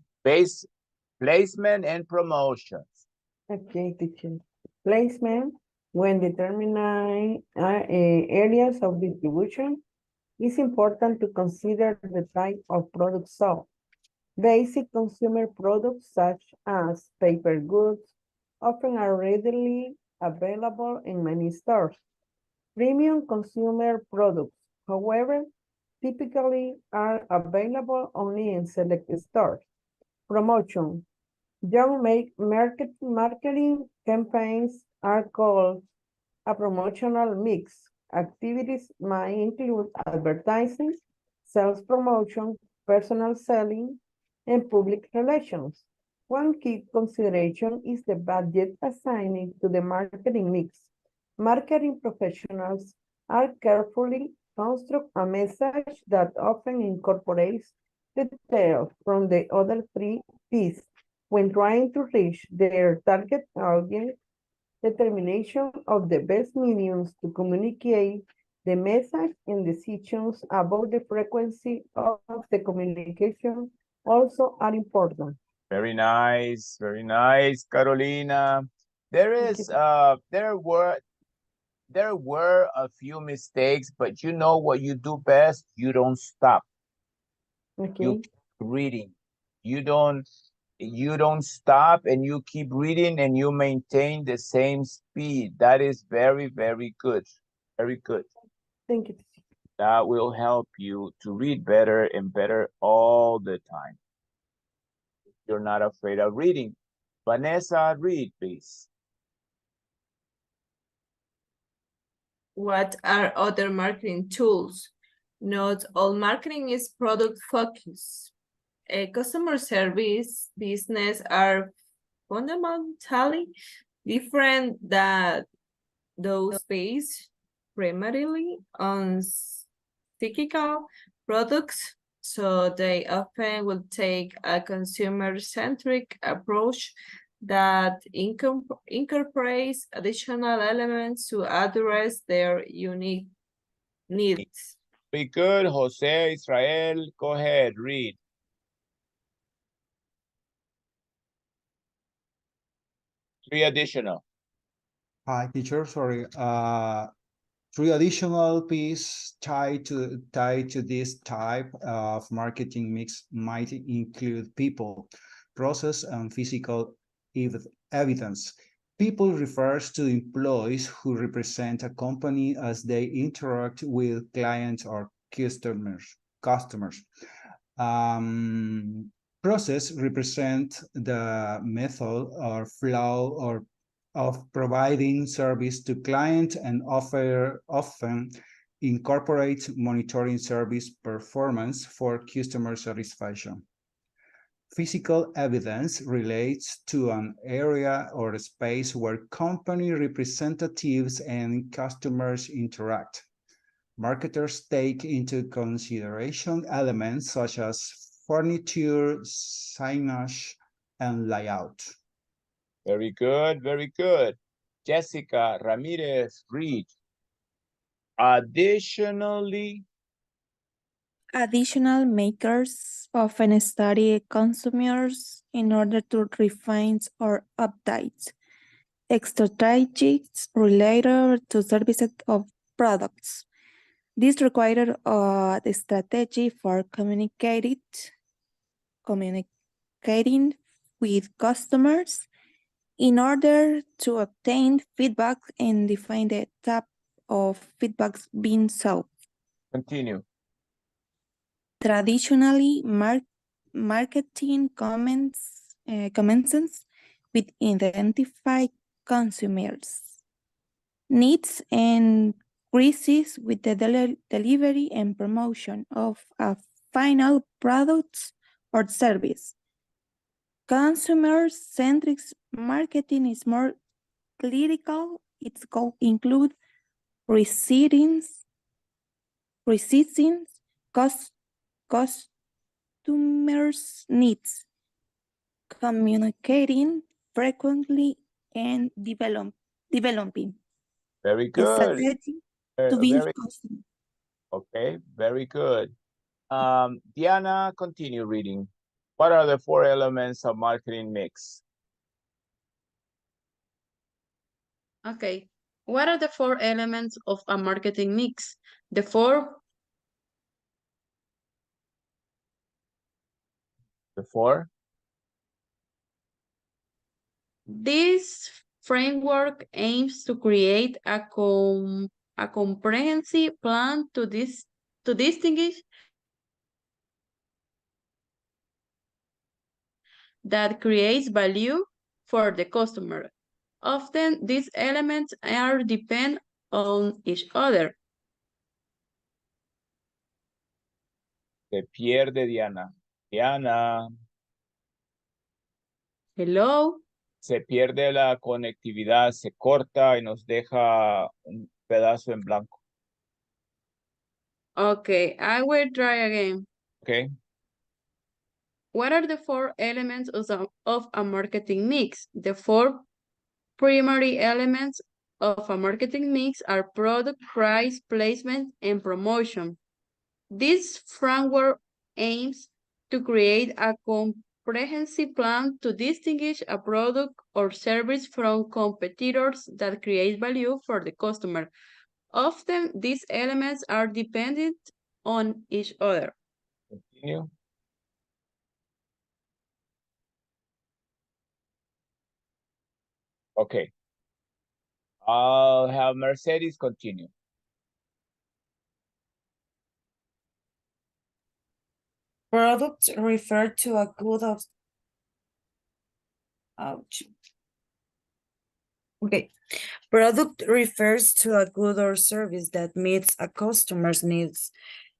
Placement and promotions. Okay, teacher. Placement, when determining areas of distribution, it's important to consider the type of product sold. Basic consumer products such as paper goods often are readily available in many stores. Premium consumer products, however, typically are available only in select stores. Promotion. Young marketing campaigns are called a promotional mix. Activities might include advertising, sales promotion, personal selling, and public relations. One key consideration is the budget assigned to the marketing mix. Marketing professionals are carefully construct a message that often incorporates details from the other three P's when trying to reach their target audience. Determination of the best mediums to communicate the message and decisions about the frequency of the communication also are important. Very nice, Carolina. There were a few mistakes, but you know what you do best? You don't stop. Okay. You keep reading. You don't stop, and you keep reading, and you maintain the same speed. That is very, very good. Very good. Thank you. That will help you to read better and better all the time. You're not afraid of reading. Vanessa, read, please. What are other marketing tools? Not all marketing is product focused. Customer service business are fundamentally different than those based primarily on cyclical products, so they often will take a consumer-centric approach that incorporates additional elements to address their unique needs. Very good, Jose, Israel. Go ahead, read. Three additional. Hi, teacher, sorry. Three additional piece tied to this type of marketing mix might include people, process, and physical evidence. People refers to employees who represent a company as they interact with clients or customers. Process represent the method or flow or of providing service to clients and often incorporate monitoring service performance for customer satisfaction. Physical evidence relates to an area or a space where company representatives and customers interact. Marketers take into consideration elements such as furniture, signage, and layout. Very good, very good. Jessica Ramirez, read. Additionally. Additional makers often study consumers in order to refine or update strategies related to services of products. This required the strategy for communicating with customers in order to obtain feedback and define the type of feedbacks being sought. Continue. Traditionally, marketing commences with identify consumers' needs and increases with the delivery and promotion of a final product or service. Consumer-centric marketing is more critical. Its goal include resistance, customers' needs, communicating frequently, and developing Very a good. strategy to build customers. Okay, very good. Diana, continue reading. What are the four elements of marketing mix? Okay. What are the four elements of a marketing mix? The four. This framework aims to create a comprehensive plan to distinguish that creates value for the customer. Often these elements are depend on each other. Se pierde Diana. Diana. Hello. Se pierde la conectividad, se corta y nos deja un pedazo en blanco. Okay, I will try again. Okay. What are the four elements of a marketing mix? The four primary elements of a marketing mix are product, price, placement, and promotion. This framework aims to create a comprehensive plan to distinguish a product or service from competitors that create value for the customer. Often, these elements are dependent on each other. Continue. Okay. I'll have Mercedes continue. Product refer to a good of Okay. Product refers to a good or service that meets a customer's needs.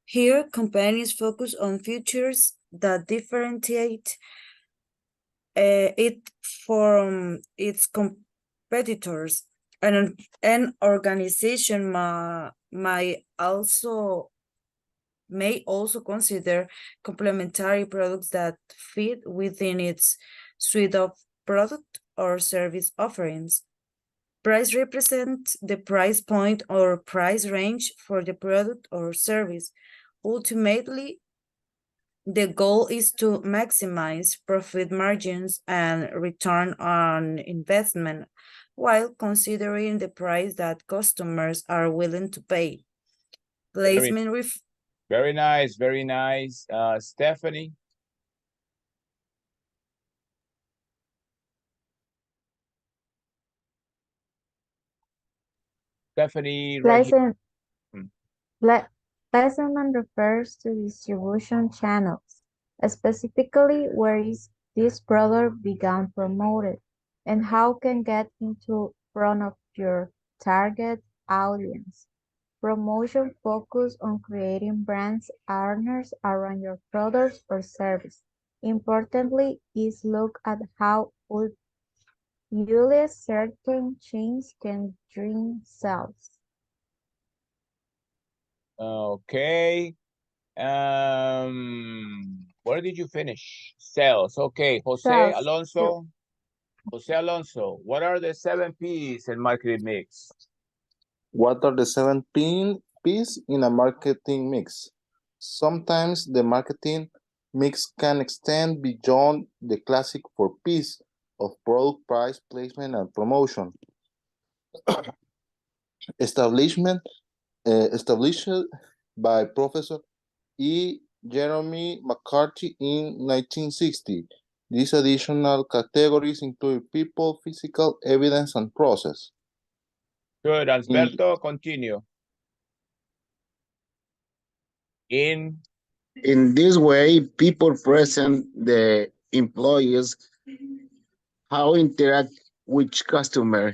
Here, companies focus on features that differentiate it from its competitors. An organization may also consider complementary products that fit within its suite of product or service offerings. Price represents the price point or price range for the product or service. Ultimately, the goal is to maximize profit margins and return on investment while considering the price that customers are willing to pay. Placement Very nice, very nice. Stephanie? Stephanie, right here. Placement refers to distribution channels, specifically where is this product being promoted and how can get into front of your target audience. Promotion focus on creating brands awareness around your products or service. Importantly is look at how utilise certain chains can drive sales. Okay. Where did you finish? Sales. Okay. Jose Alonso. Jose Alonso, what are the 7 P's in marketing mix? What are the 7 P's in a marketing mix? Sometimes the marketing mix can extend beyond the classic 4 P's of product, price, placement, and promotion. Established by Professor E. Jeremy McCarthy in 1960. These additional categories include people, physical, evidence, and process. Good, Alberto, continue. In this way, people present the employees how interact with customer.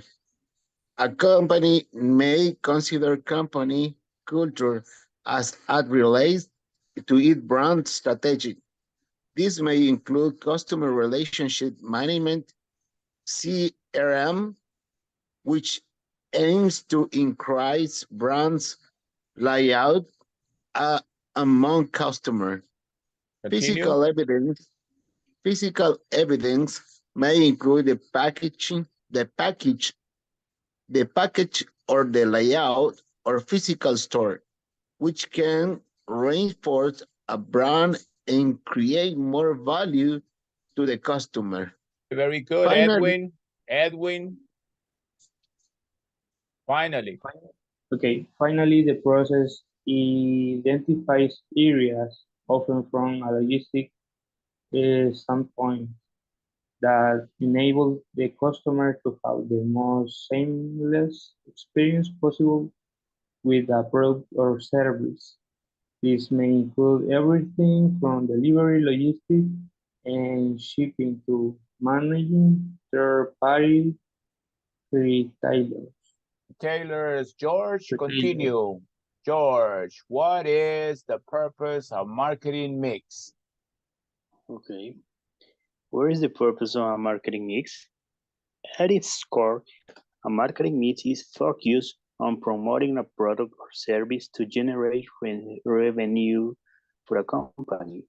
A company may consider company culture as it relates to its brand strategy. This may include customer relationship management, CRM, which aims to increase brands layout among customers. Physical evidence may include the package or the layout or physical store, which can reinforce a brand and create more value to the customer. Very good, Finally, Edwin. Finally. Okay, finally, the process identifies areas, often from a logistic standpoint, that enable the customer to have the most seamless experience possible with a product or service. This may include everything from delivery, logistics, and shipping to managing third-party retailers. George, continue. George, what is the purpose of marketing mix? Okay. Where is the purpose of a marketing mix? At its core, a marketing mix is focused on promoting a product or service to generate revenue for a company.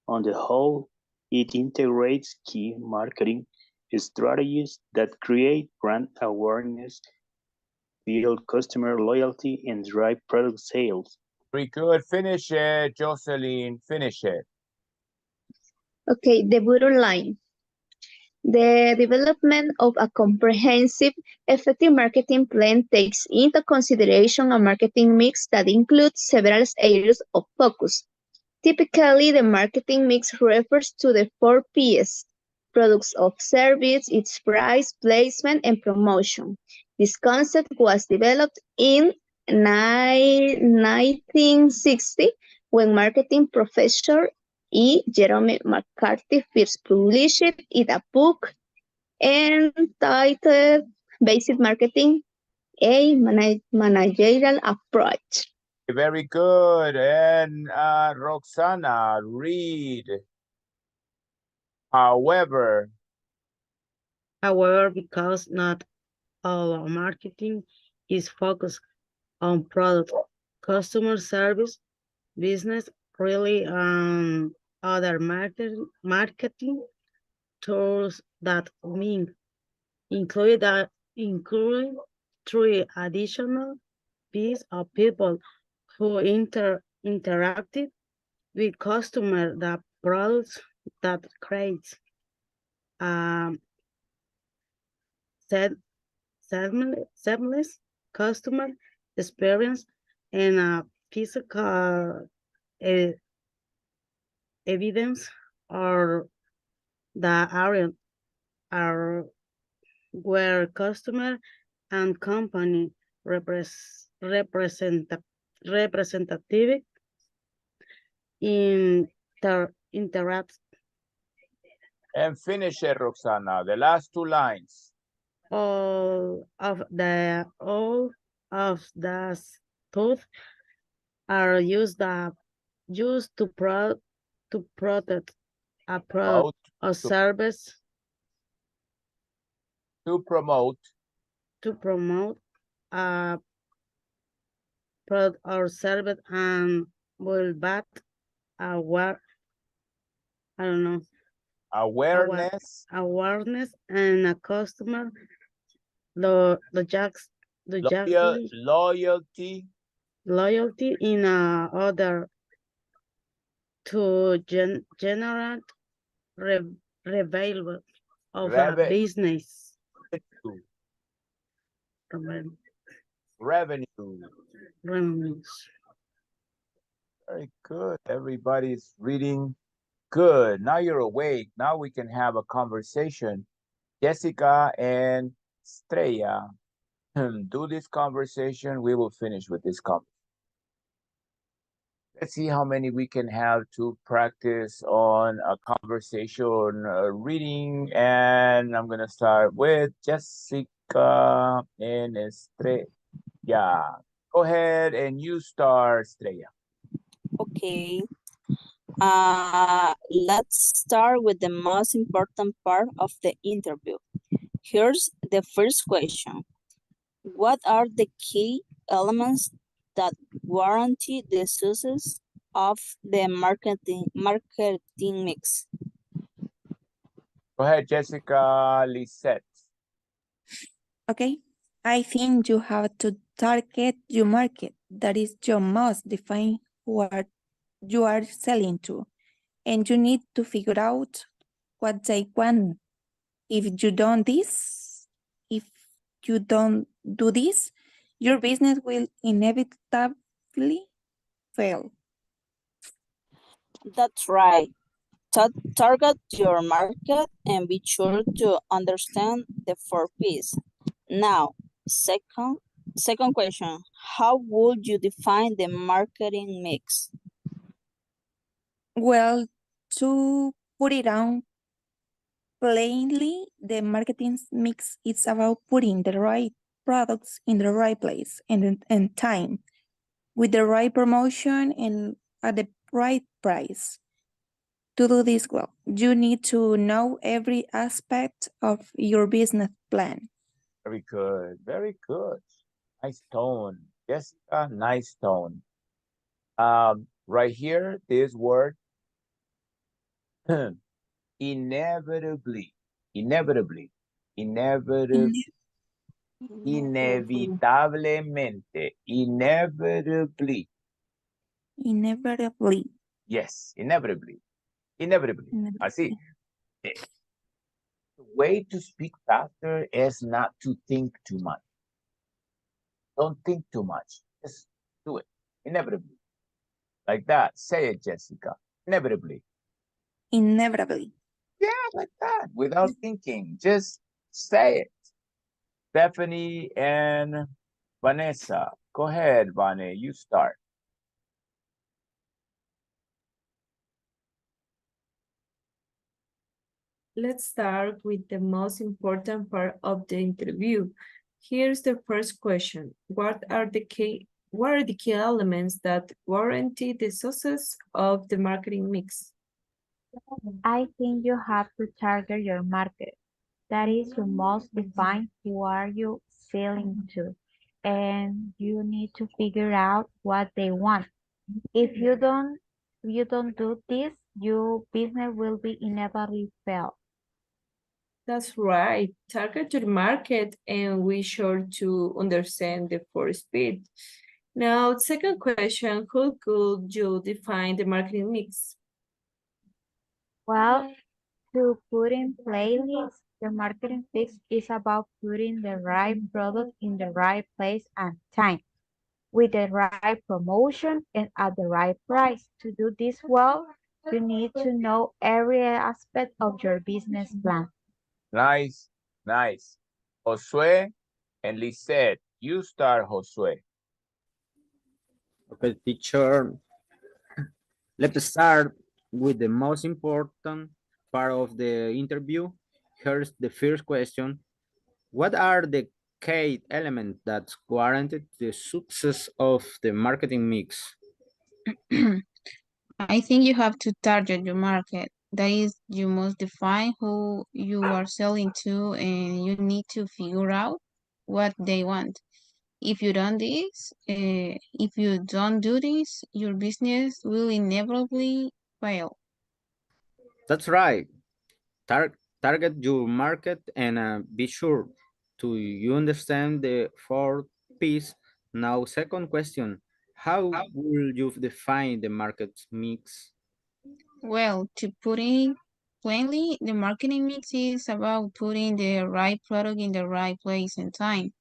On the whole, it integrates key marketing strategies that create brand awareness, build customer loyalty, and drive product sales. Very good. Finish it, Jocelyn. Finish it. Okay, the bottom line. The development of a comprehensive, effective marketing plan takes into consideration a marketing mix that includes several areas of focus. Typically, the marketing mix refers to the 4 P's: products of service, its price, placement, and promotion. This concept was developed in 1960 when marketing professor E. Jerome McCarthy first published in a book entitled Basic Marketing, a Managerial Approach. Very good. And Roxana, read. However, because not all marketing is focused on product, customer service, business, really, other marketing tools that mean include three additional piece of people who interacted with customer the products that creates um set seamless customer experience and a physical e- evidence or the area are where customer and company representative interact. And finish it, Roxana. The last two lines. All of the tools are used to protect a product or service to promote a product or service and will bat aware I don't know awareness and a customer loyalty in order to generate revenue of a business. Revenues. Very good. Everybody's reading good. Now you're awake. Now we can have a conversation. Jessica and Estrella, do this conversation. We will finish with this conversation. Let's see how many we can have to practice on a conversation reading. And I'm going to start with Jessica and Estrella. Go ahead and you start, Estrella. Okay. Let's start with the most important part of the interview. Here's the first question. What are the key elements that guarantee the success of the marketing mix? Go ahead, Jessica. Lisette. Okay, I think you have to target your market. That is your must define what you are selling to. And you need to figure out what they want. If you don't do this, your business will inevitably fail. That's right. Target your market and be sure to understand the 4 P's. Now, second question, how would you define the marketing mix? Well, to put it on plainly, the marketing mix is about putting the right products in the right place and time, with the right promotion and at the right price. To do this well, you need to know every aspect of your business plan. Very good. Very good. Nice tone. Jessica, nice tone. Right here, this word, inevitably, inevitablemente, inevitably. Yes, inevitably. Así. The way to speak faster is not to think too much. Don't think too much. Just do it. Inevitably. Like that. Say it, Jessica. Inevitably. Yeah, like that. Without thinking. Just say it. Stephanie and Vanessa. Go ahead, Vane. You start. Let's start with the most important part of the interview. Here's the first question. What are the key elements that guarantee the success of the marketing mix? I think you have to target your market. That is, you must define who are you selling to, and you need to figure out what they want. If you don't do this, your business will be inevitably fail. That's right. Target your market and be sure to understand the four speed. Now, second question, how could you define the marketing mix? Well, to put in playlist, the marketing fix is about putting the right product in the right place and time, with the right promotion and at the right price. To do this well, you need to know every aspect of your business plan. Nice, nice. Josue and Lisette, you start, Josue. Okay, teacher. Let's start with the most important part of the interview. Here's the first question. What are the key elements that guarantee the success of the marketing mix? I think you have to target your market. That is, you must define who you are selling to and you need to figure out what they want. If you don't do this, your business will inevitably fail. That's right. Target your market and be sure to you understand the four P's. Now, second question, how will you define the market mix? Well, to put it plainly, the marketing mix is about putting the right product in the right place and time,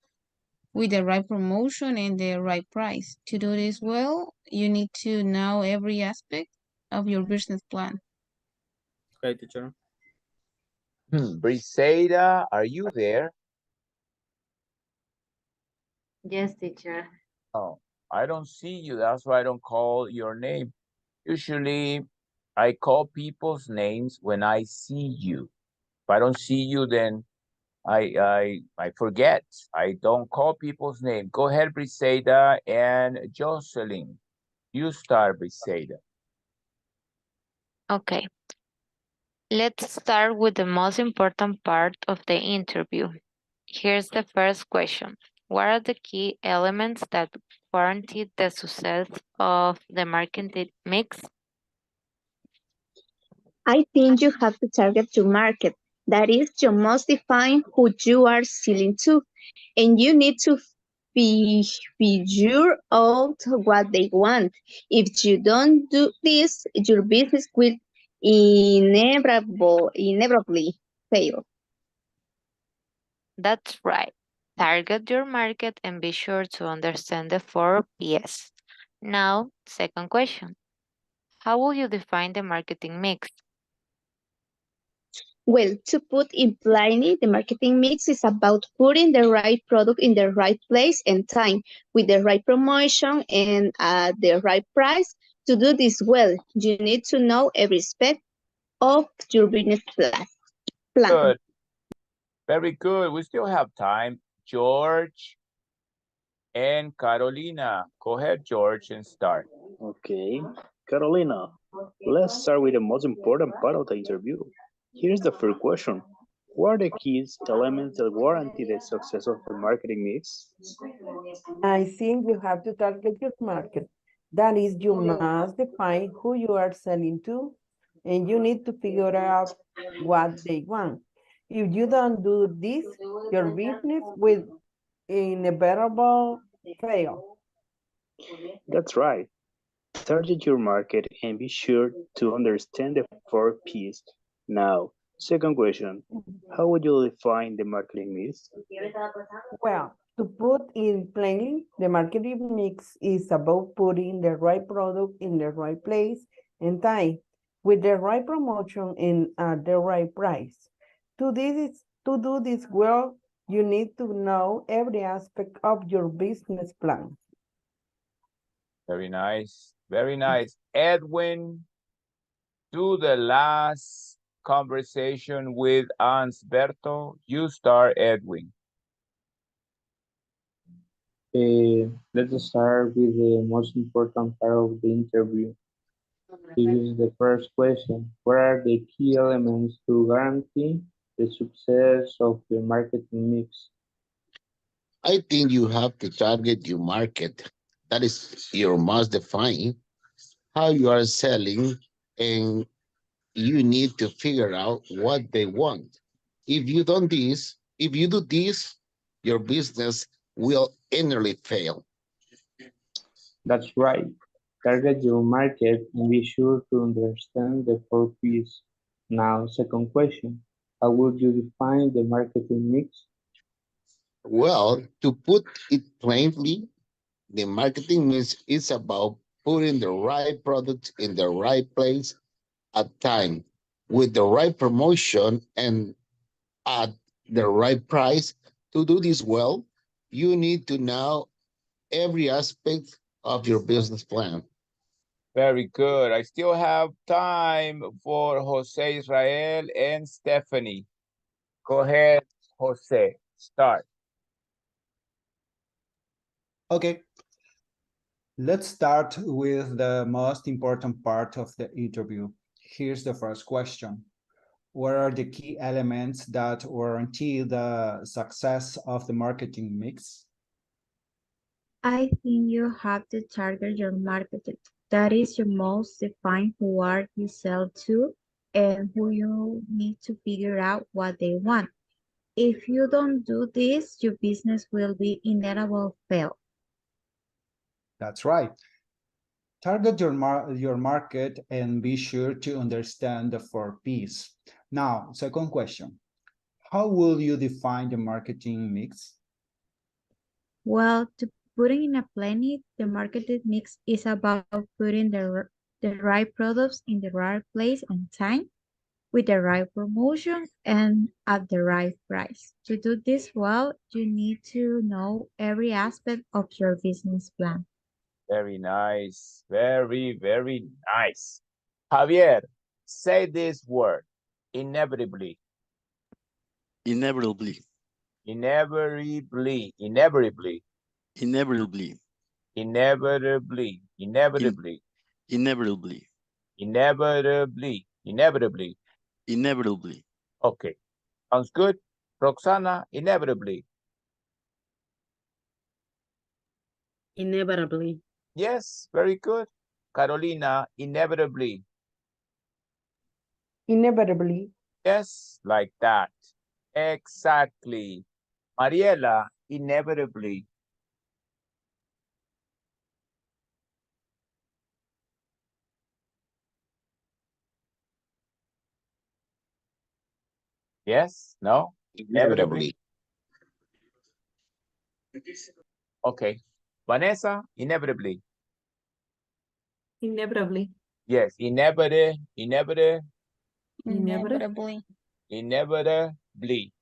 with the right promotion and the right price. To do this well, you need to know every aspect of your business plan. Okay, teacher. Briseida, are you there? Yes, teacher. Oh, I don't see you. That's why I don't call your name. Usually, I call people's names when I see you. If I don't see you, then I forget. I don't call people's name. Go ahead, Briseida and Jocelyn. You start, Briseida. Okay, let's start with the most important part of the interview. Here's the first question. What are the key elements that guarantee the success of the marketing mix? I think you have to target your market. That is, you must define who you are selling to, and you need to figure out what they want. If you don't do this, your business will inevitably fail. That's right. Target your market and be sure to understand the four P's. Now, second question. How will you define the marketing mix? Well, to put it plainly, the marketing mix is about putting the right product in the right place and time, with the right promotion and at the right price. To do this well, you need to know every aspect of your business plan. Good. Very good. We still have time. George and Carolina. Go ahead, George, and start. Okay, Carolina, let's start with the most important part of the interview. Here's the first question. What are the key elements that guarantee the success of the marketing mix? I think you have to target your market. That is, you must define who you are selling to, and you need to figure out what they want. If you don't do this, your business will inevitably fail. That's right. Target your market and be sure to understand the four P's. Now, second question. How would you define the marketing mix? Well, to put it plainly, the marketing mix is about putting the right product in the right place and time, with the right promotion and at the right price. To do this well, you need to know every aspect of your business plan. Very nice. Very nice. Edwin, do the last conversation with Ansberto. You start, Edwin. Let's start with the most important part of the interview. Here is the first question. What are the key elements to guarantee the success of the marketing mix? I think you have to target your market. That is your must define how you are selling, and you need to figure out what they want. If you do this, your business will innerly fail. That's right. Target your market and be sure to understand the four P's. Now, second question. How would you define the marketing mix? Well, to put it plainly, the marketing mix is about putting the right product in the right place at time with the right promotion and at the right price. To do this well, you need to know every aspect of your business plan. Very good. I still have time for Jose Israel and Stephanie. Go ahead, Jose. Start. Okay. Let's start with the most important part of the interview. Here's the first question. What are the key elements that guarantee the success of the marketing mix? I think you have to target your market. That is your most define who are you sell to and who you need to figure out what they want. If you don't do this, your business will be inevitable fail. That's right. Target your market and be sure to understand the four P's. Now, second question. How will you define the marketing mix? Well, to put it in a planet, the marketing mix is about putting the right products in the right place and time with the right promotion and at the right price. To do this well, you need to know every aspect of your business plan. Very nice. Very, very nice. Javier, say this word. Inevitably. Inevitably. Inevitably. Inevitably. Inevitably. Inevitably. Inevitably. Inevitably. Inevitably. Inevitably. Inevitably. Okay. Sounds good. Roxana, inevitably. Inevitably. Yes, very good. Carolina, inevitably. Inevitably. Yes, like that. Exactly. Mariela, inevitably. Yes, no? Inevitably. Okay. Vanessa, inevitably. Inevitably. Yes, inevitably. Inevitably. Inevitably. Inevitably.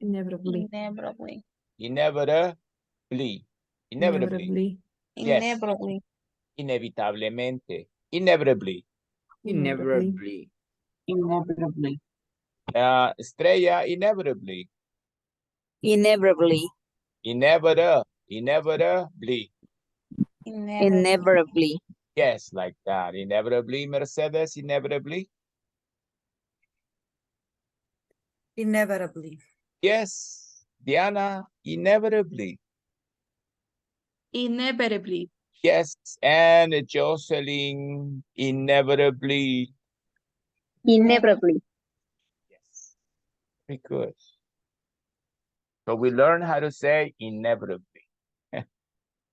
Inevitably. Inevitably. Inevitably. Inevitably. Yes. Inevitably. Inevitablemente. Inevitably. Inevitably. Inevitably. Estrella, inevitably. Inevitably. Inevitably. Inevitably. Yes, like that. Inevitably. Mercedes, inevitably. Inevitably. Yes. Diana, inevitably. Inevitably. Yes. And Jocelyn, inevitably. Inevitably. Yes. Very good. So we learn how to say inevitably.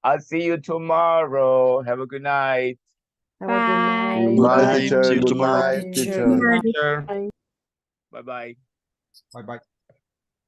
I'll see you tomorrow. Have a good night. Have a good night. Bye, Bye. teacher. See you Good tomorrow. night, teacher. Bye-bye. Bye-bye.